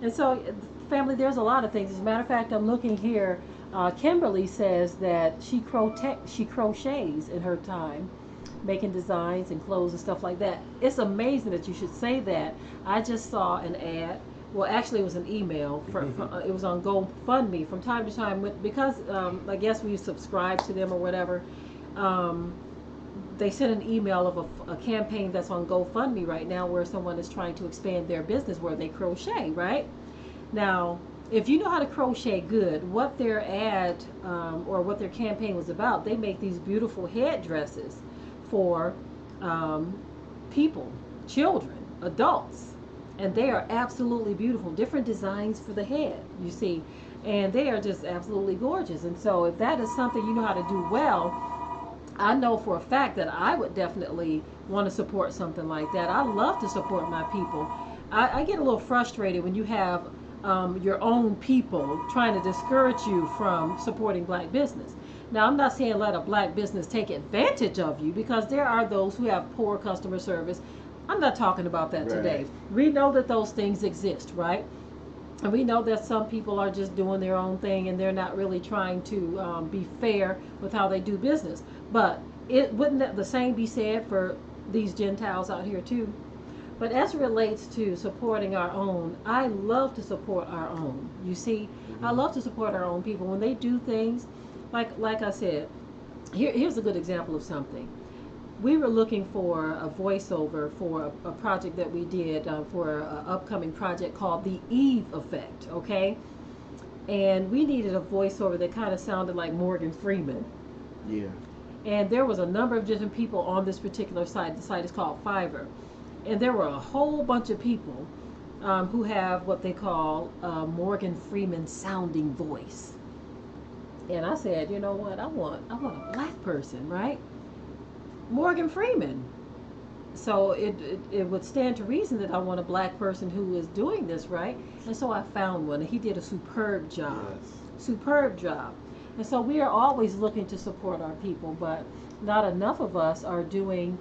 [SPEAKER 2] And so, family, there's a lot of things. As a matter of fact, I'm looking here. Kimberly says that she crochets in her time, making designs and clothes and stuff like that. It's amazing that you should say that. I just saw an ad. Well, actually, it was an email. It was on GoFundMe. From time to time, because I guess we subscribe to them or whatever, they sent an email of a campaign that's on GoFundMe right now where someone is trying to expand their business where they crochet, right? Now, if you know how to crochet good, what their ad or what their campaign was about, they make these beautiful headdresses for people, children, adults. And they are absolutely beautiful. Different designs for the head, you see. And they are just absolutely gorgeous. And so if that is something you know how to do well, I know for a fact that I would definitely want to support something like that. I love to support my people. I get a little frustrated when you have your own people trying to discourage you from supporting black business. Now, I'm not saying let a black business take advantage of you, because there are those who have poor customer service. I'm not talking about that today. We know that those things exist, right? And we know that some people are just doing their own thing and they're not really trying to be fair with how they do business. But wouldn't the same be said for these Gentiles out here too? But as it relates to supporting our own, I love to support our own. You see, I love to support our own people when they do things. Like I said, here's a good example of something. We were looking for a voiceover for a project that we did for an upcoming project called The Eve Effect, okay? And we needed a voiceover that kind of sounded like Morgan Freeman.
[SPEAKER 1] Yeah.
[SPEAKER 2] And there was a number of different people on this particular site. The site is called Fiverr. And there were a whole bunch of people who have what they call Morgan Freeman sounding voice. And I said, you know what? I want a black person, right? Morgan Freeman. So it would stand to reason that I want a black person who is doing this, right? And so I found one, and he did a superb job.
[SPEAKER 1] Yes.
[SPEAKER 2] Superb job. And so we are always looking to support our people, but not enough of us are doing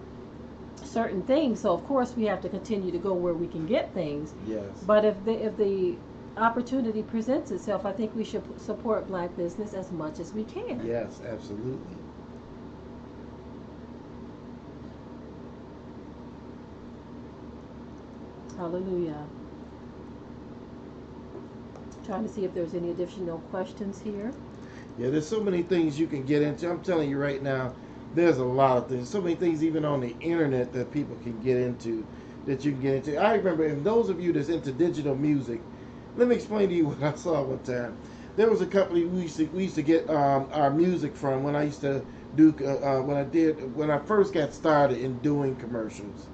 [SPEAKER 2] certain things. So of course we have to continue to go where we can get things.
[SPEAKER 1] Yes.
[SPEAKER 2] But if the opportunity presents itself, I think we should support black business as much as we can.
[SPEAKER 1] Yes, absolutely.
[SPEAKER 2] Hallelujah. Trying to see if there's any additional questions here.
[SPEAKER 1] Yeah, there's so many things you can get into. I'm telling you right now, there's a lot of things. So many things even on the internet that people can get into, that you can get into. I remember, and those of you that's into digital music, let me explain to you what I saw one time. There was a company we used to get our music from when I used to do when I first got started in doing commercials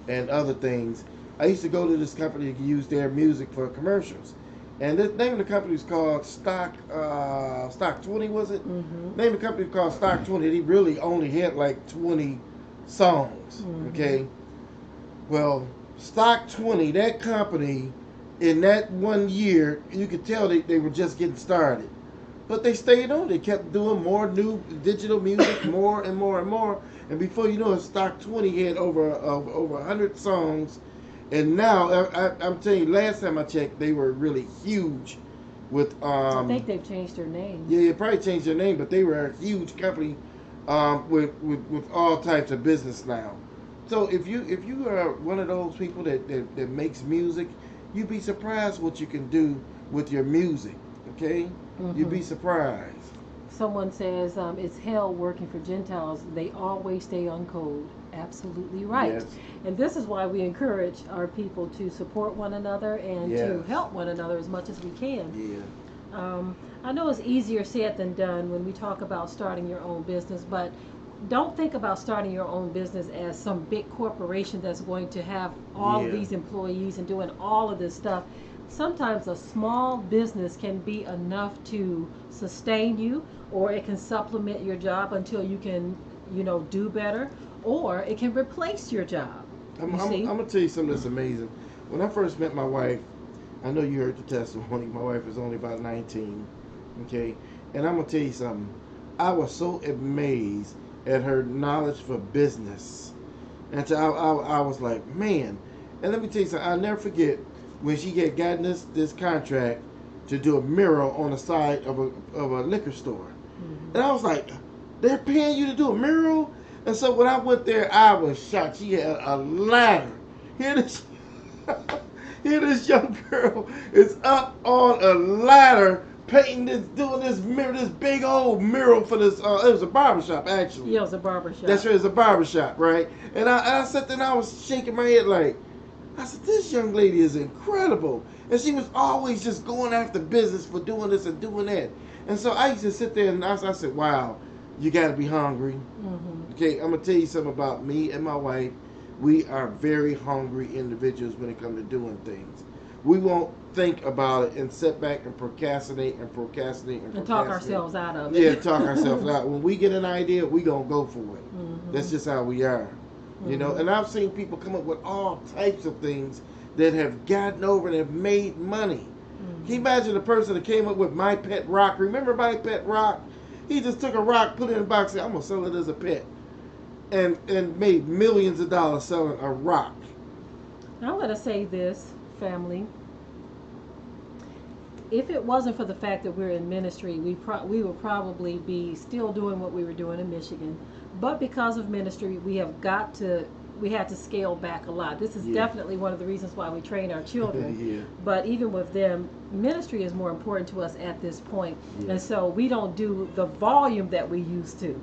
[SPEAKER 1] and other things. I used to go to this company to use their music for commercials. And the name of the company was called Stock 20, was it?
[SPEAKER 2] Mm-hmm.
[SPEAKER 1] Name of the company was called Stock 20. He really only had like 20 songs,
[SPEAKER 2] Mm-hmm.
[SPEAKER 1] okay? Well, Stock 20, that company, in that 1 year, you could tell they were just getting started. But they stayed on. They kept doing more new digital music, more and more and more. And before you know it, Stock 20 had over 100 songs. And now, I'm telling you, last time I checked, they were really huge. With
[SPEAKER 2] I think they've changed their name.
[SPEAKER 1] yeah, they probably changed their name, but they were a huge company with all types of business now. So if you are one of those people that makes music, you'd be surprised what you can do with your music. Okay, you'd be surprised.
[SPEAKER 2] Someone says it's hell working for Gentiles. They always stay on code. Absolutely right.
[SPEAKER 1] Yes.
[SPEAKER 2] And this is why we encourage our people to support one another and to
[SPEAKER 1] Yes.
[SPEAKER 2] help one another as much as we can.
[SPEAKER 1] Yeah.
[SPEAKER 2] I know it's easier said than done when we talk about starting your own business, but don't think about starting your own business as some big corporation that's going to have all of these employees and doing all of this stuff. Sometimes a small business can be enough to sustain you, or it can supplement your job until you can, do better, or it can replace your job.
[SPEAKER 1] I'm gonna tell you something that's amazing. When I first met my wife, I know you heard the testimony. My wife was only about 19, okay? And I'm gonna tell you something. I was so amazed at her knowledge for business, and so I was like, man. And let me tell you something. I'll never forget when she had gotten this contract to do a mural on the side of a liquor store, and I was like, they're paying you to do a mural? And so when I went there, I was shocked. She had a ladder. Here this young girl is up on a ladder painting this, doing this mirror, this big old mural for this. It was a barbershop, actually.
[SPEAKER 2] Yeah, it was a barbershop.
[SPEAKER 1] That's right, it's a barbershop, right? And I sat there and I was shaking my head like, I said, this young lady is incredible. And she was always just going after business for doing this and doing that. And so I used to sit there and I said, wow, you got to be hungry.
[SPEAKER 2] Mm-hmm.
[SPEAKER 1] Okay, I'm going to tell you something about me and my wife. We are very hungry individuals when it comes to doing things. We won't think about it and sit back and procrastinate and
[SPEAKER 2] talk ourselves out of it.
[SPEAKER 1] Yeah, talk ourselves out. When we get an idea, we going to go for it.
[SPEAKER 2] Mm-hmm.
[SPEAKER 1] That's just how we are. You know, and I've seen people come up with all types of things that have gotten over and have made money. Can you imagine the person that came up with My Pet Rock? Remember My Pet Rock? He just took a rock, put it in a box, and said, I'm going to sell it as a pet. And made millions of dollars selling a rock.
[SPEAKER 2] I'm going to say this, family. If it wasn't for the fact that we're in ministry, we would probably be still doing what we were doing in Michigan. But because of ministry, we have got to we had to scale back a lot. This is
[SPEAKER 1] Yeah.
[SPEAKER 2] definitely one of the reasons why we train our children.
[SPEAKER 1] Yeah.
[SPEAKER 2] But even with them, ministry is more important to us at this point.
[SPEAKER 1] Yeah.
[SPEAKER 2] And so we don't do the volume that we used to.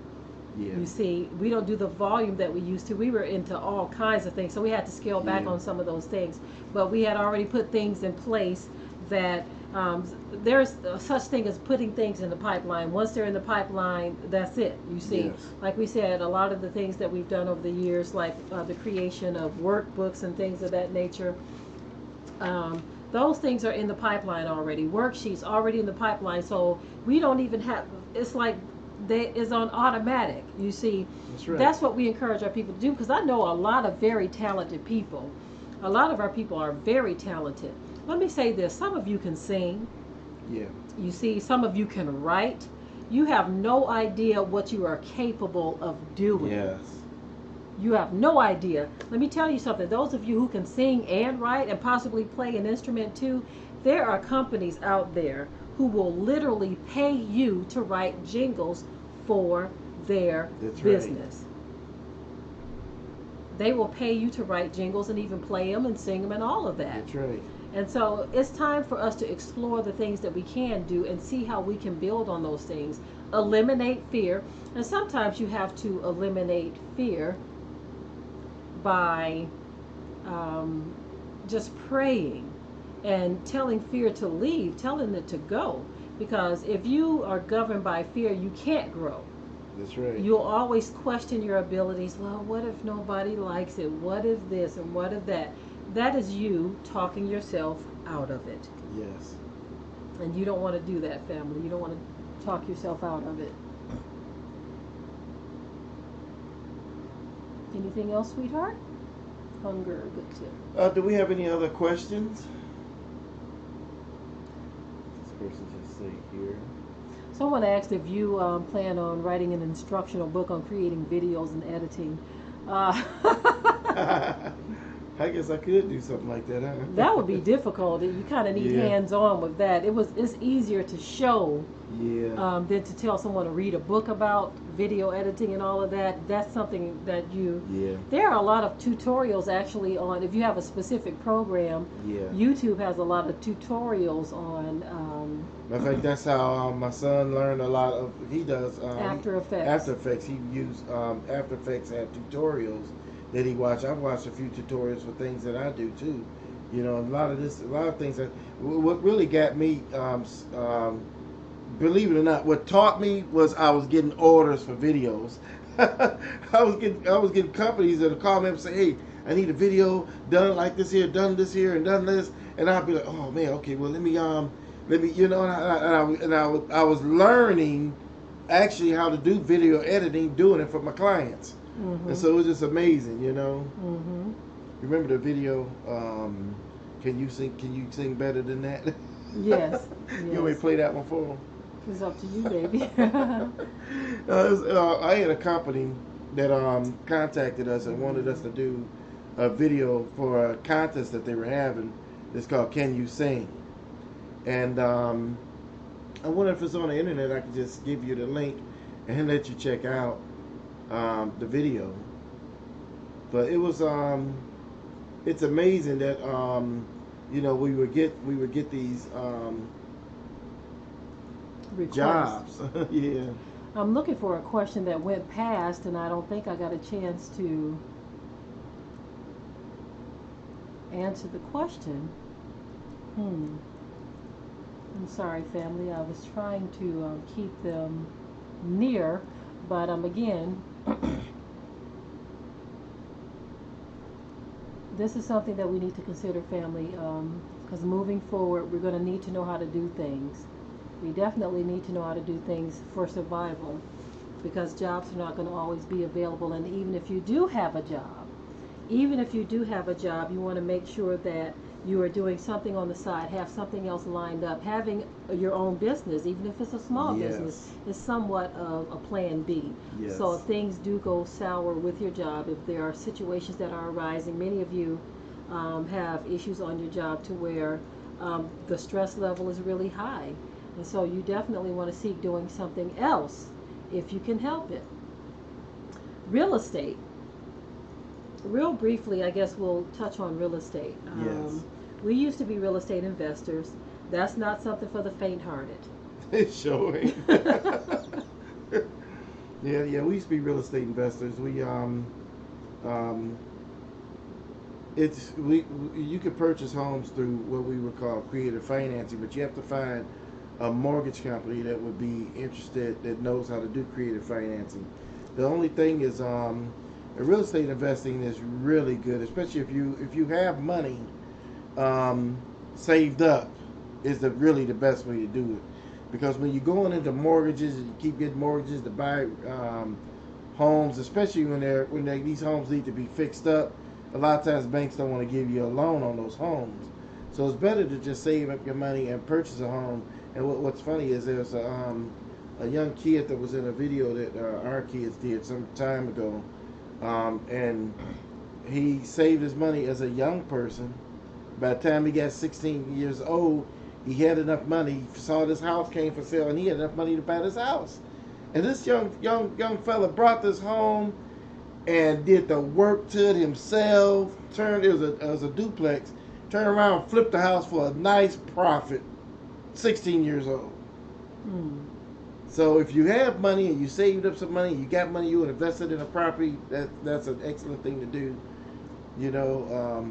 [SPEAKER 1] Yeah.
[SPEAKER 2] You see, we don't do the volume that we used to. We were into all kinds of things, so we had to scale back
[SPEAKER 1] Yeah.
[SPEAKER 2] on some of those things. But we had already put things in place that there's such thing as putting things in the pipeline. Once they're in the pipeline, that's it. You see,
[SPEAKER 1] Yes.
[SPEAKER 2] like we said, a lot of the things that we've done over the years, like the creation of workbooks and things of that nature, those things are in the pipeline already. Worksheets already in the pipeline, so we don't even have. It's like that is on automatic. You see,
[SPEAKER 1] That's right.
[SPEAKER 2] that's what we encourage our people to do, because I know a lot of very talented people. A lot of our people are very talented. Let me say this: some of you can sing.
[SPEAKER 1] Yeah.
[SPEAKER 2] You see, some of you can write. You have no idea what you are capable of doing.
[SPEAKER 1] Yes.
[SPEAKER 2] You have no idea. Let me tell you something. Those of you who can sing and write and possibly play an instrument too, there are companies out there who will literally pay you to write jingles for their
[SPEAKER 1] That's right.
[SPEAKER 2] business. They will pay you to write jingles and even play them and sing them and all of that.
[SPEAKER 1] That's right.
[SPEAKER 2] And so it's time for us to explore the things that we can do and see how we can build on those things. Eliminate fear. And sometimes you have to eliminate fear by just praying and telling fear to leave, telling it to go. Because if you are governed by fear, you can't grow.
[SPEAKER 1] That's right.
[SPEAKER 2] You'll always question your abilities. Well, what if nobody likes it? What if this and what if that? That is you talking yourself out of it.
[SPEAKER 1] Yes.
[SPEAKER 2] And you don't want to do that, family. You don't want to talk yourself out of it. Anything else, sweetheart? Hunger, good tip.
[SPEAKER 1] Do we have any other questions? This person just say here.
[SPEAKER 2] Someone asked if you plan on writing an instructional book on creating videos and editing.
[SPEAKER 1] I guess I could do something like that, huh?
[SPEAKER 2] That would be difficult. You kind of need
[SPEAKER 1] Yeah.
[SPEAKER 2] hands-on with that. It's easier to show
[SPEAKER 1] Yeah.
[SPEAKER 2] than to tell someone to read a book about video editing and all of that. That's something that
[SPEAKER 1] Yeah.
[SPEAKER 2] there are a lot of tutorials actually on, if you have a specific program,
[SPEAKER 1] Yeah.
[SPEAKER 2] YouTube has a lot of tutorials on
[SPEAKER 1] Matter of fact, that's how my son learned a lot of. He does
[SPEAKER 2] After Effects.
[SPEAKER 1] After Effects. He used After Effects had tutorials that he watched. I've watched a few tutorials for things that I do too. You know, a lot of things that. What really got me, believe it or not, what taught me was I was getting orders for videos. I was getting companies that would call me up and say, "Hey, I need a video done like this here, done this here, and done this," and I'd be like, "Oh man, okay, well let me, you know," and I was learning actually how to do video editing, doing it for my clients, and so it was just amazing, you know.
[SPEAKER 2] Mm-hmm.
[SPEAKER 1] Remember the video? Can you sing better than that?
[SPEAKER 2] Yes.
[SPEAKER 1] You want me to play that one for them?
[SPEAKER 2] It's up to you, baby.
[SPEAKER 1] I had a company that contacted us and wanted us to do a video for a contest that they were having. It's called "Can You Sing?" And I wonder if it's on the internet. I could just give you the link and let you check out the video. But it was it's amazing that you know, we would get these
[SPEAKER 2] Request.
[SPEAKER 1] jobs. Yeah.
[SPEAKER 2] I'm looking for a question that went past, and I don't think I got a chance to answer the question. I'm sorry, family. I was trying to keep them near, but again, this is something that we need to consider, family, because moving forward, we're going to need to know how to do things. We definitely need to know how to do things for survival, because jobs are not going to always be available. And even if you do have a job, you want to make sure that you are doing something on the side, have something else lined up. Having your own business, even if it's a small business, is somewhat of a plan B.
[SPEAKER 1] Yes.
[SPEAKER 2] So if things do go sour with your job, if there are situations that are arising, many of you have issues on your job to where the stress level is really high. And so you definitely want to seek doing something else if you can help it. Real estate. Real briefly, I guess we'll touch on real estate.
[SPEAKER 1] Yes.
[SPEAKER 2] We used to be real estate investors. That's not something for the faint-hearted.
[SPEAKER 1] It's showing. Yeah. We used to be real estate investors. Um, you could purchase homes through what we would call creative financing, but you have to find a mortgage company that would be interested, that knows how to do creative financing. The only thing is, real estate investing is really good, especially if you have money saved up, is really the best way to do it. Because when you're going into mortgages and you keep getting mortgages to buy homes, especially when these homes need to be fixed up, a lot of times banks don't want to give you a loan on those homes. So it's better to just save up your money and purchase a home. And what's funny is there's a young kid that was in a video that our kids did some time ago, and he saved his money as a young person. By the time he got 16 years old, he had enough money. He saw this house came for sale, and he had enough money to buy this house. And this young fella brought this home and did the work to it himself. It was a duplex. Turned around, flipped the house for a nice profit. 16 years old.
[SPEAKER 2] Mm.
[SPEAKER 1] So if you have money and you saved up some money, you got money, you invested in a property, that's an excellent thing to do. You know,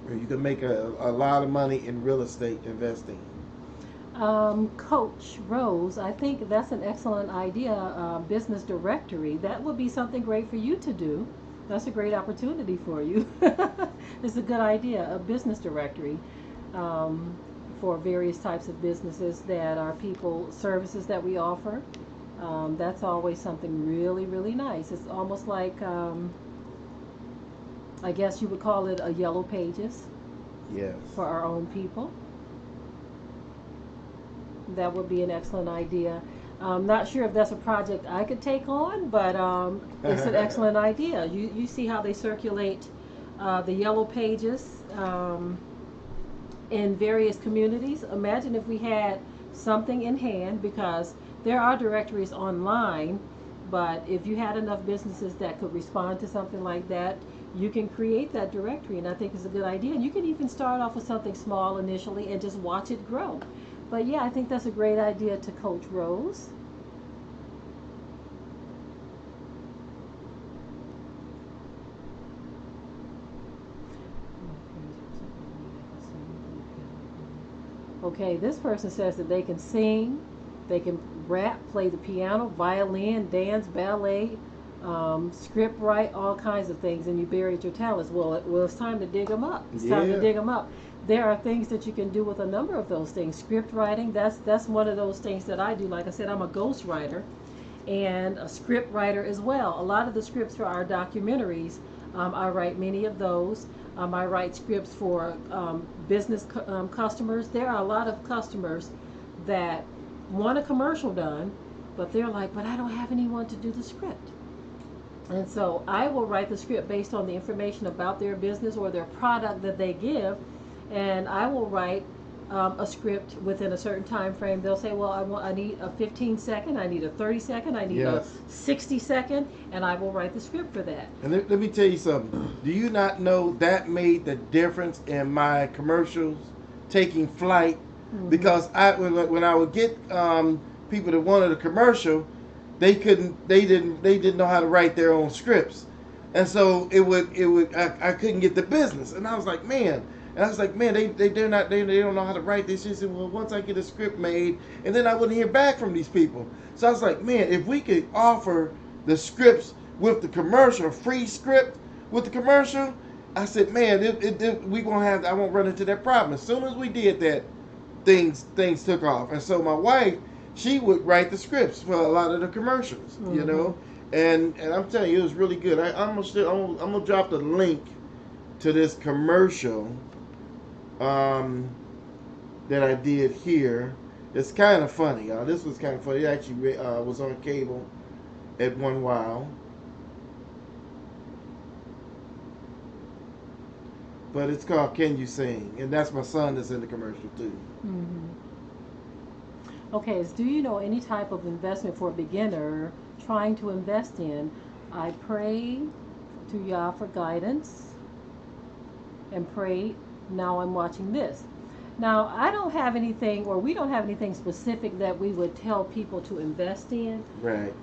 [SPEAKER 1] you can make a lot of money in real estate investing.
[SPEAKER 2] Coach Rose, I think that's an excellent idea. Business directory. That would be something great for you to do. That's a great opportunity for you. It's a good idea. A business directory for various types of businesses that are services that we offer. That's always something really, really nice. It's almost like, I guess you would call it a yellow pages
[SPEAKER 1] Yes.
[SPEAKER 2] for our own people. That would be an excellent idea. I'm not sure if that's a project I could take on, but it's an excellent idea. You see how they circulate the yellow pages in various communities. Imagine if we had something in hand, because there are directories online, but if you had enough businesses that could respond to something like that, you can create that directory, and I think it's a good idea. And you can even start off with something small initially and just watch it grow. But yeah, I think that's a great idea to Coach Rose. Okay, this person says that they can sing, they can rap, play the piano, violin, dance, ballet, script write, all kinds of things, and you buried your talents. Well, it's time to dig them up. It's time to dig them up. There are things that you can do with a number of those things. Script writing, that's one of those things that I do. Like I said, I'm a ghost writer and a script writer as well. A lot of the scripts for our documentaries, I write many of those. I write scripts for business customers. There are a lot of customers that want a commercial done, but they're like, but I don't have anyone to do the script. And so I will write the script based on the information about their business or their product that they give, and I will write a script within a certain time frame. They'll say, well, I need a 15-second, I need a 30-second, I need a 60-second, and I will write the script for that.
[SPEAKER 1] And let me tell you something. Do you not know that made the difference in my commercials taking flight? Mm-hmm. Because when I would get people that wanted a commercial, they didn't know how to write their own scripts, and so I couldn't get the business, and I was like, man. And I was like, man, they don't know how to write this. She said, well, once I get a script made, and then I wouldn't hear back from these people. So I was like, man, if we could offer the scripts with the commercial, free script with the commercial, I said, man, I won't run into that problem. As soon as we did that, things took off. And so my wife, she would write the scripts for a lot of the commercials, mm-hmm. you know, and I'm telling you, it was really good. I'm gonna drop the link to this commercial that I did here. It's kind of funny. This was kind of funny. It actually was on cable at one while. But it's called Can You Sing? And that's my son that's in the commercial too.
[SPEAKER 2] Mm-hmm. Okay, so do you know any type of investment for a beginner trying to invest in? I pray to Yah for guidance and prayed. Now I'm watching this. Now, I don't have anything, or we don't have anything specific that we would tell people to invest in.
[SPEAKER 1] Right.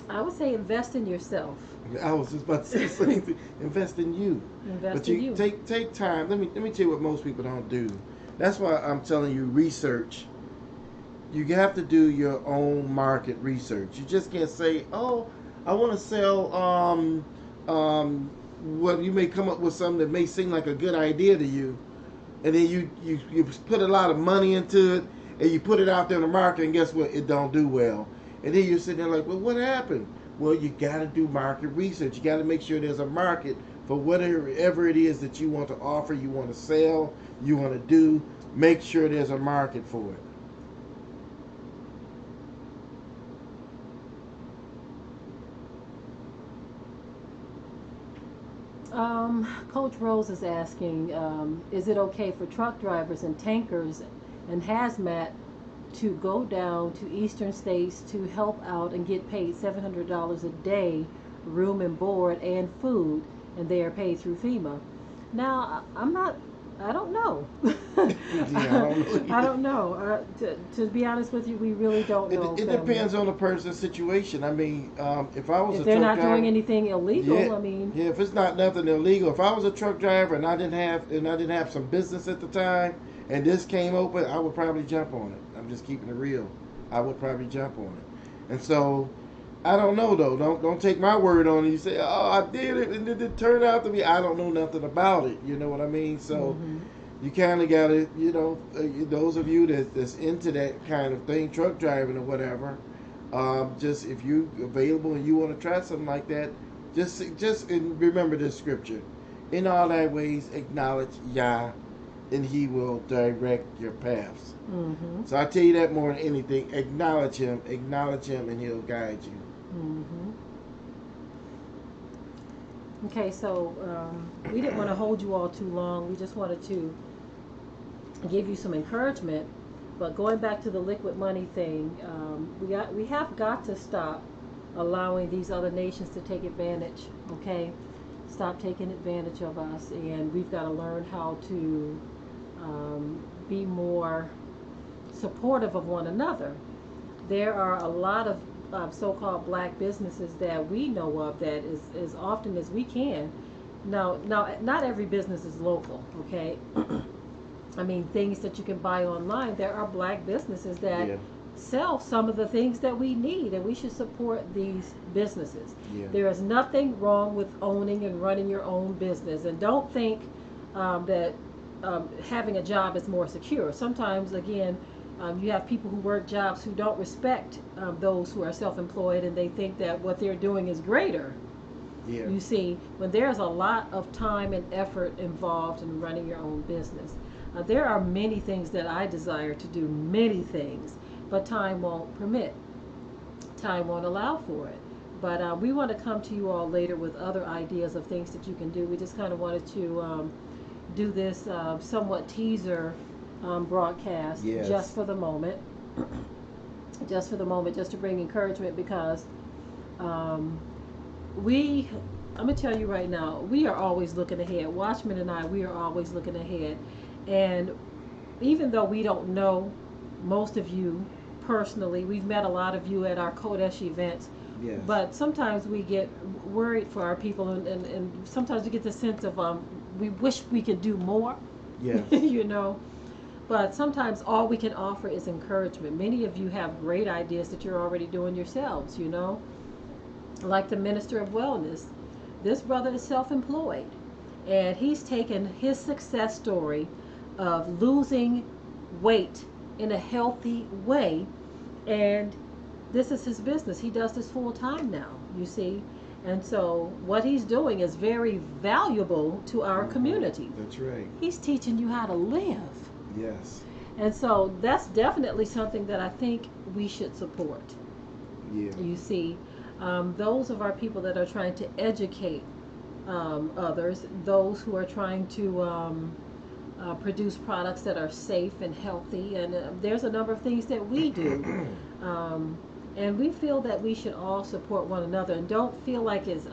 [SPEAKER 2] I would say invest in yourself.
[SPEAKER 1] I was just about to say the same thing. Invest in you.
[SPEAKER 2] Invest in you.
[SPEAKER 1] Take time. Let me tell you what most people don't do. That's why I'm telling you, research. You have to do your own market research. You just can't say, "Oh, I want to sell." Well, you may come up with something that may seem like a good idea to you, and then you put a lot of money into it, and you put it out there in the market, and guess what? It don't do well. And then you're sitting there like, well, what happened? Well, you got to do market research. You got to make sure there's a market for whatever it is that you want to offer, you want to sell, you want to do. Make sure there's a market for it.
[SPEAKER 2] Coach Rose is asking, is it okay for truck drivers and tankers and hazmat to go down to eastern states to help out and get paid $700 a day, room and board and food, and they are paid through FEMA? Now, I don't know.
[SPEAKER 1] Yeah,
[SPEAKER 2] I don't know. To be honest with you, we really don't know.
[SPEAKER 1] It depends on the person's situation. I mean, if I was
[SPEAKER 2] if
[SPEAKER 1] a
[SPEAKER 2] they're
[SPEAKER 1] truck
[SPEAKER 2] not
[SPEAKER 1] driver,
[SPEAKER 2] doing anything illegal,
[SPEAKER 1] yeah,
[SPEAKER 2] I mean,
[SPEAKER 1] yeah, if it's not nothing illegal, if I was a truck driver and I didn't have some business at the time, and this came open, I would probably jump on it. I'm just keeping it real. I would probably jump on it. And so, I don't know though. Don't take my word on it. You say, oh, I did it, and it didn't turn out to be. I don't know nothing about it. You know what I mean? So.
[SPEAKER 2] mm-hmm.
[SPEAKER 1] You kind of got to, those of you that's into that kind of thing, truck driving or whatever, just if you available and you want to try something like that, just remember this scripture: in all thy ways acknowledge Yah, and He will direct your paths.
[SPEAKER 2] Mm-hmm.
[SPEAKER 1] So I tell you that more than anything: acknowledge Him, and He'll guide you.
[SPEAKER 2] Mm-hmm. Okay, so we didn't want to hold you all too long. We just wanted to give you some encouragement. But going back to the liquid money thing, we have got to stop allowing these other nations to take advantage. Okay, stop taking advantage of us, and we've got to learn how to be more supportive of one another. There are a lot of so-called black businesses that we know of that is as often as we can. Now, not every business is local, okay? I mean, things that you can buy online, there are black businesses that sell some of the things that we need, and we should support these businesses.
[SPEAKER 1] Yeah.
[SPEAKER 2] There is nothing wrong with owning and running your own business, and don't think that having a job is more secure. Sometimes, again, you have people who work jobs who don't respect those who are self-employed, and they think that what they're doing is greater.
[SPEAKER 1] Yeah.
[SPEAKER 2] You see, when there's a lot of time and effort involved in running your own business, there are many things that I desire to do, many things, but time won't permit. Time won't allow for it. But we want to come to you all later with other ideas of things that you can do. We just kind of wanted to do this somewhat teaser broadcast just for the moment. Just for the moment, just to bring encouragement, because I'm going to tell you right now, we are always looking ahead. Watchman and I, we are always looking ahead. And even though we don't know most of you personally, we've met a lot of you at our Kodesh events.
[SPEAKER 1] Yes.
[SPEAKER 2] But sometimes we get worried for our people, and sometimes we get the sense of we wish we could do more.
[SPEAKER 1] Yes.
[SPEAKER 2] You know. But sometimes all we can offer is encouragement. Many of you have great ideas that you're already doing yourselves, you know. Like the Minister of Wellness. This brother is self-employed, and he's taken his success story of losing weight in a healthy way, and this is his business. He does this full time now, you see. And so what he's doing is very valuable to our community.
[SPEAKER 1] That's right.
[SPEAKER 2] He's teaching you how to live.
[SPEAKER 1] Yes.
[SPEAKER 2] And so that's definitely something that I think we should support.
[SPEAKER 1] Yeah.
[SPEAKER 2] You see, those of our people that are trying to educate others, those who are trying to produce products that are safe and healthy, and there's a number of things that we do. And we feel that we should all support one another and don't feel like it's,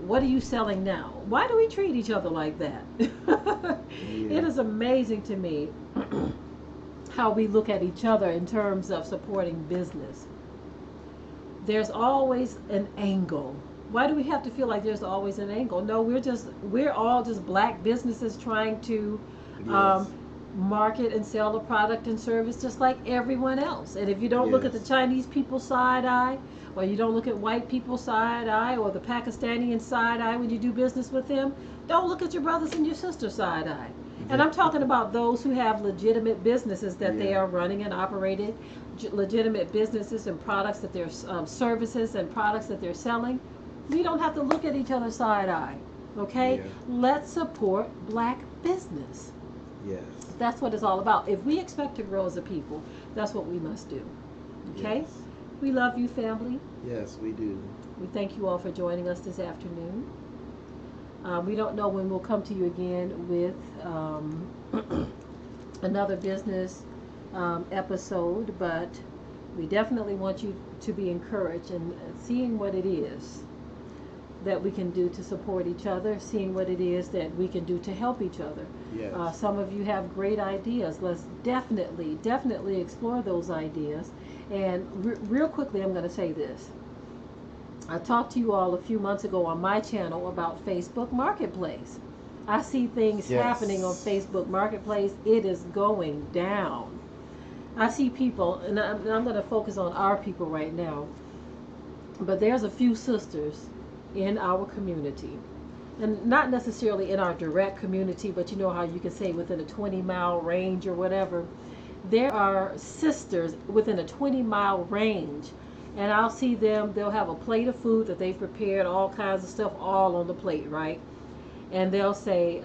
[SPEAKER 2] what are you selling now? Why do we treat each other like that? It is amazing to me how we look at each other in terms of supporting business. There's always an angle. Why do we have to feel like there's always an angle? No, we're all just black businesses trying to market and sell a product and service just like everyone else. And if you don't look at the Chinese people side eye, or you don't look at white people side eye, or the Pakistani side eye when you do business with them, don't look at your brothers and your sisters side eye. And I'm talking about those who have legitimate businesses that they are running and operated, legitimate businesses and products that they're services and products that they're selling. We don't have to look at each other side eye. Okay? Let's support black business.
[SPEAKER 1] Yes.
[SPEAKER 2] That's what it's all about. If we expect to grow as a people, that's what we must do. Okay?
[SPEAKER 1] Yes.
[SPEAKER 2] We love you, family.
[SPEAKER 1] Yes, we do.
[SPEAKER 2] We thank you all for joining us this afternoon. We don't know when we'll come to you again with another business episode, but we definitely want you to be encouraged in seeing what it is that we can do to support each other, seeing what it is that we can do to help each other.
[SPEAKER 1] Yes.
[SPEAKER 2] Some of you have great ideas. Let's definitely explore those ideas. And real quickly, I'm going to say this. I talked to you all a few months ago on my channel about Facebook Marketplace. I see things happening on Facebook Marketplace. It is going down. I see people, and I'm going to focus on our people right now, but there's a few sisters in our community, and not necessarily in our direct community, but you know how you can say within a 20-mile range or whatever. There are sisters within a 20-mile range, and I'll see them, they'll have a plate of food that they've prepared, all kinds of stuff all on the plate, right? And they'll say,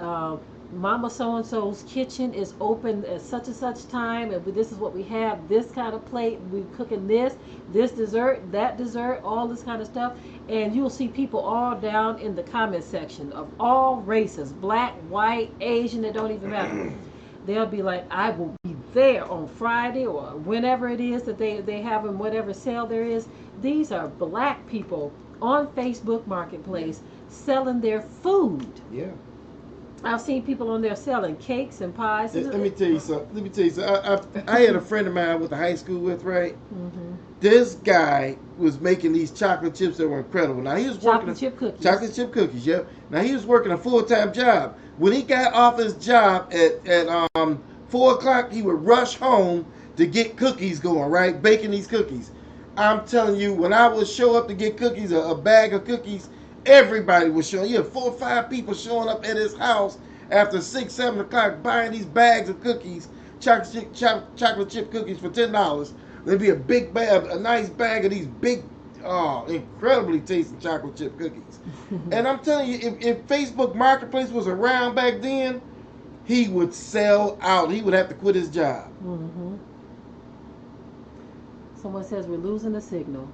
[SPEAKER 2] Mama so-and-so's kitchen is open at such and such time, and this is what we have, this kind of plate, we're cooking this dessert, that dessert, all this kind of stuff. And you'll see people all down in the comment section of all races, black, white, Asian, it don't even matter. They'll be like, I will be there on Friday or whenever it is that they have in whatever sale there is. These are black people on Facebook Marketplace selling their food.
[SPEAKER 1] Yeah.
[SPEAKER 2] I've seen people on there selling cakes and pies.
[SPEAKER 1] Let me tell you something. I had a friend of mine I went to high school with, right?
[SPEAKER 2] Mm-hmm.
[SPEAKER 1] This guy was making these chocolate chips that were incredible. Now he was working chocolate chip cookies. Yep. Now he was working a full-time job. When he got off his job at 4 o'clock, he would rush home to get cookies going, right? Baking these cookies. I'm telling you, when I would show up to get cookies, a bag of cookies, everybody was showing. You had 4 or 5 people showing up at his house after 6, 7 o'clock buying these bags of cookies, chocolate chip cookies for $10. There'd be a big bag, a nice bag of these big, incredibly tasty chocolate chip cookies. And I'm telling you, if Facebook Marketplace was around back then, he would sell out. He would have to quit his job.
[SPEAKER 2] Mm-hmm. Someone says we're losing the signal.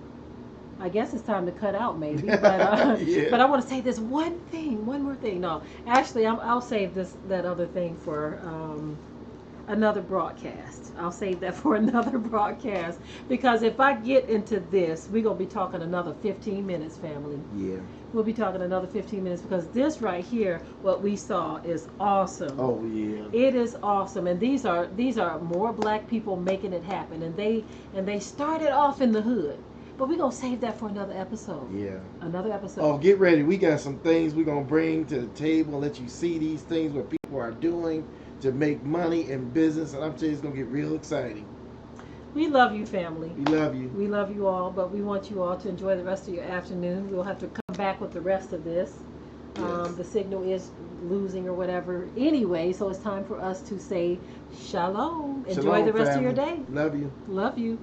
[SPEAKER 2] I guess it's time to cut out, maybe. But but I want to say this one more thing. No, actually, I'll save that other thing for another broadcast. I'll save that for another broadcast, because if I get into this, we're gonna be talking another 15 minutes, family.
[SPEAKER 1] Yeah.
[SPEAKER 2] We'll be talking another 15 minutes, because this right here, what we saw, is awesome.
[SPEAKER 1] Oh yeah.
[SPEAKER 2] It is awesome, and these are more black people making it happen, and they started off in the hood. But we're going to save that for another episode.
[SPEAKER 1] Yeah.
[SPEAKER 2] Another episode.
[SPEAKER 1] Oh, get ready. We got some things we're going to bring to the table and let you see these things, what people are doing to make money in business. And I'm telling you, it's going to get real exciting.
[SPEAKER 2] We love you, family.
[SPEAKER 1] We love you.
[SPEAKER 2] We love you all, but we want you all to enjoy the rest of your afternoon. We'll have to come back with the rest of this.
[SPEAKER 1] Yes.
[SPEAKER 2] The signal is losing or whatever anyway, so it's time for us to say shalom. Enjoy
[SPEAKER 1] Shalom,
[SPEAKER 2] the rest
[SPEAKER 1] family.
[SPEAKER 2] of your day.
[SPEAKER 1] Love you.
[SPEAKER 2] Love you.